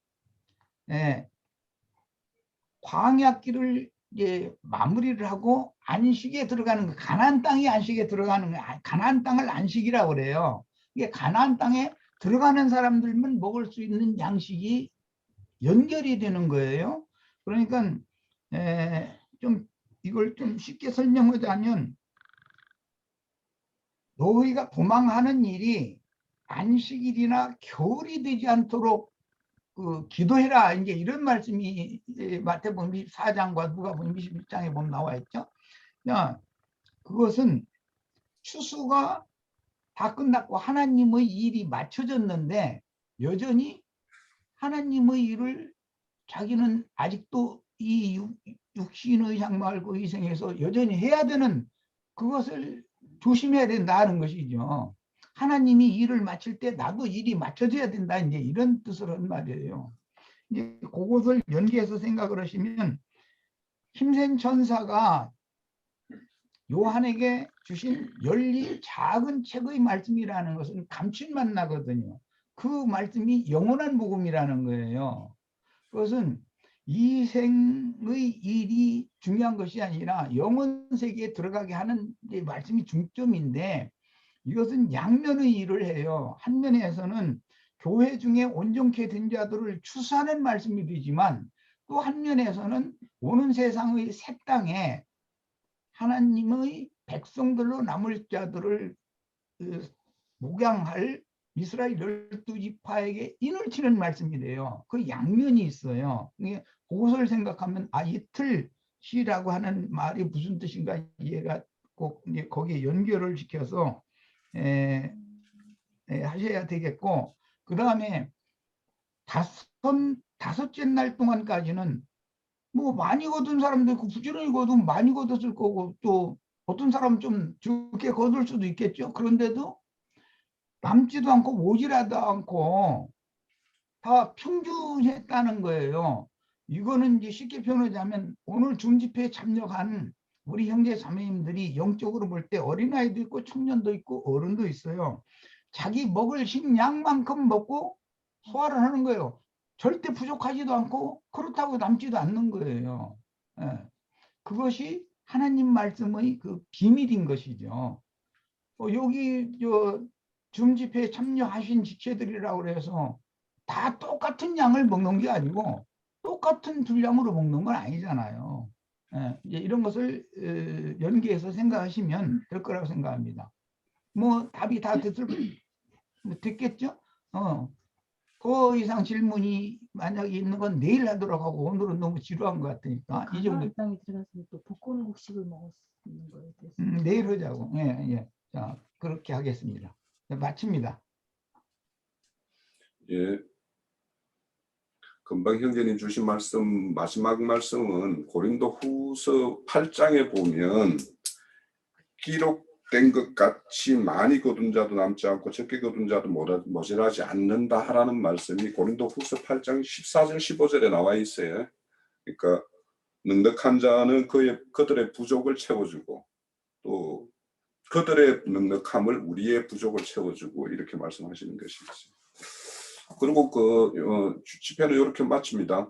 광야길을 이제 마무리를 하고 안식에 들어가는 거, 가나안 땅이 안식에 들어가는 거, 가나안 땅을 안식이라고 그래요. 이게 가나안 땅에 들어가는 사람들만 먹을 수 있는 양식이 연결이 되는 거예요. 그러니까 좀 이걸 좀 쉽게 설명하자면, 너희가 도망하는 일이 안식일이나 겨울이 되지 않도록 기도해라, 이제 이런 말씀이 마태복음 24장과 누가복음 21장에 보면 나와 있죠. 그것은 추수가 다 끝났고 하나님의 일이 맞춰졌는데 여전히 하나님의 일을 자기는 아직도 이 육신의 장막을 희생해서 여전히 해야 되는, 그것을 조심해야 된다는 것이죠. 하나님이 일을 마칠 때 나도 일이 맞춰져야 된다, 이제 이런 뜻을 한 말이에요. 이제 그것을 연계해서 생각을 하시면, 힘센 천사가 요한에게 주신 열리 작은 책의 말씀이라는 것은 감춘맛 나거든요. 그 말씀이 영원한 복음이라는 거예요. 그것은 이 생의 일이 중요한 것이 아니라 영원 세계에 들어가게 하는 말씀이 중점인데, 이것은 양면의 일을 해요. 한 면에서는 교회 중에 온전케 된 자들을 추수하는 말씀이 되지만, 또 한 면에서는 오는 세상의 새 땅에 하나님의 백성들로 남을 자들을 목양할 이스라엘 12지파에게 인을 치는 말씀이 돼요. 그 양면이 있어요. 그것을 생각하면 이틀 쉬라고 하는 말이 무슨 뜻인가 이해가 꼭 거기에 연결을 시켜서 하셔야 되겠고, 그 다음에 다섯째 날 동안까지는 뭐 많이 거둔 사람도 있고 부지런히 거두면 많이 거뒀을 거고, 또 어떤 사람은 좀 적게 거둘 수도 있겠죠. 그런데도 남지도 않고 모자라도 않고 다 평균했다는 거예요. 이거는 이제 쉽게 표현하자면, 오늘 중집회에 참여한 우리 형제 자매님들이 영적으로 볼 때 어린아이도 있고 청년도 있고 어른도 있어요. 자기 먹을 식량만큼 먹고 소화를 하는 거예요. 절대 부족하지도 않고 그렇다고 남지도 않는 거예요. 그것이 하나님 말씀의 그 비밀인 것이죠. 여기 중집회에 참여하신 지체들이라고 해서 다 똑같은 양을 먹는 게 아니고 똑같은 분량으로 먹는 건 아니잖아요. 이제 이런 것을 연계해서 생각하시면 될 거라고 생각합니다. 뭐 답이 다 됐겠죠? 더 이상 질문이 만약에 있는 건 내일 하도록 하고, 오늘은 너무 지루한 것 같으니까 이 정도. 땅에 들어갔으면 또 복권 곡식을 먹었는 거에 대해서 내일 하자고. 예. 자, 그렇게 하겠습니다. 마칩니다. 예. 금방 형제님 주신 말씀, 마지막 말씀은 고린도후서 8장에 보면 기록된 것 같이 많이 거둔 자도 남지 않고 적게 거둔 자도 모자라지 않는다라는 말씀이 고린도후서 8장 14절 15절에 나와 있어요. 그러니까 넉넉한 자는 그들의 부족을 채워주고, 또 그들의 넉넉함을 우리의 부족을 채워주고 이렇게 말씀하시는 것이죠. 그리고 집회는 이렇게 마칩니다.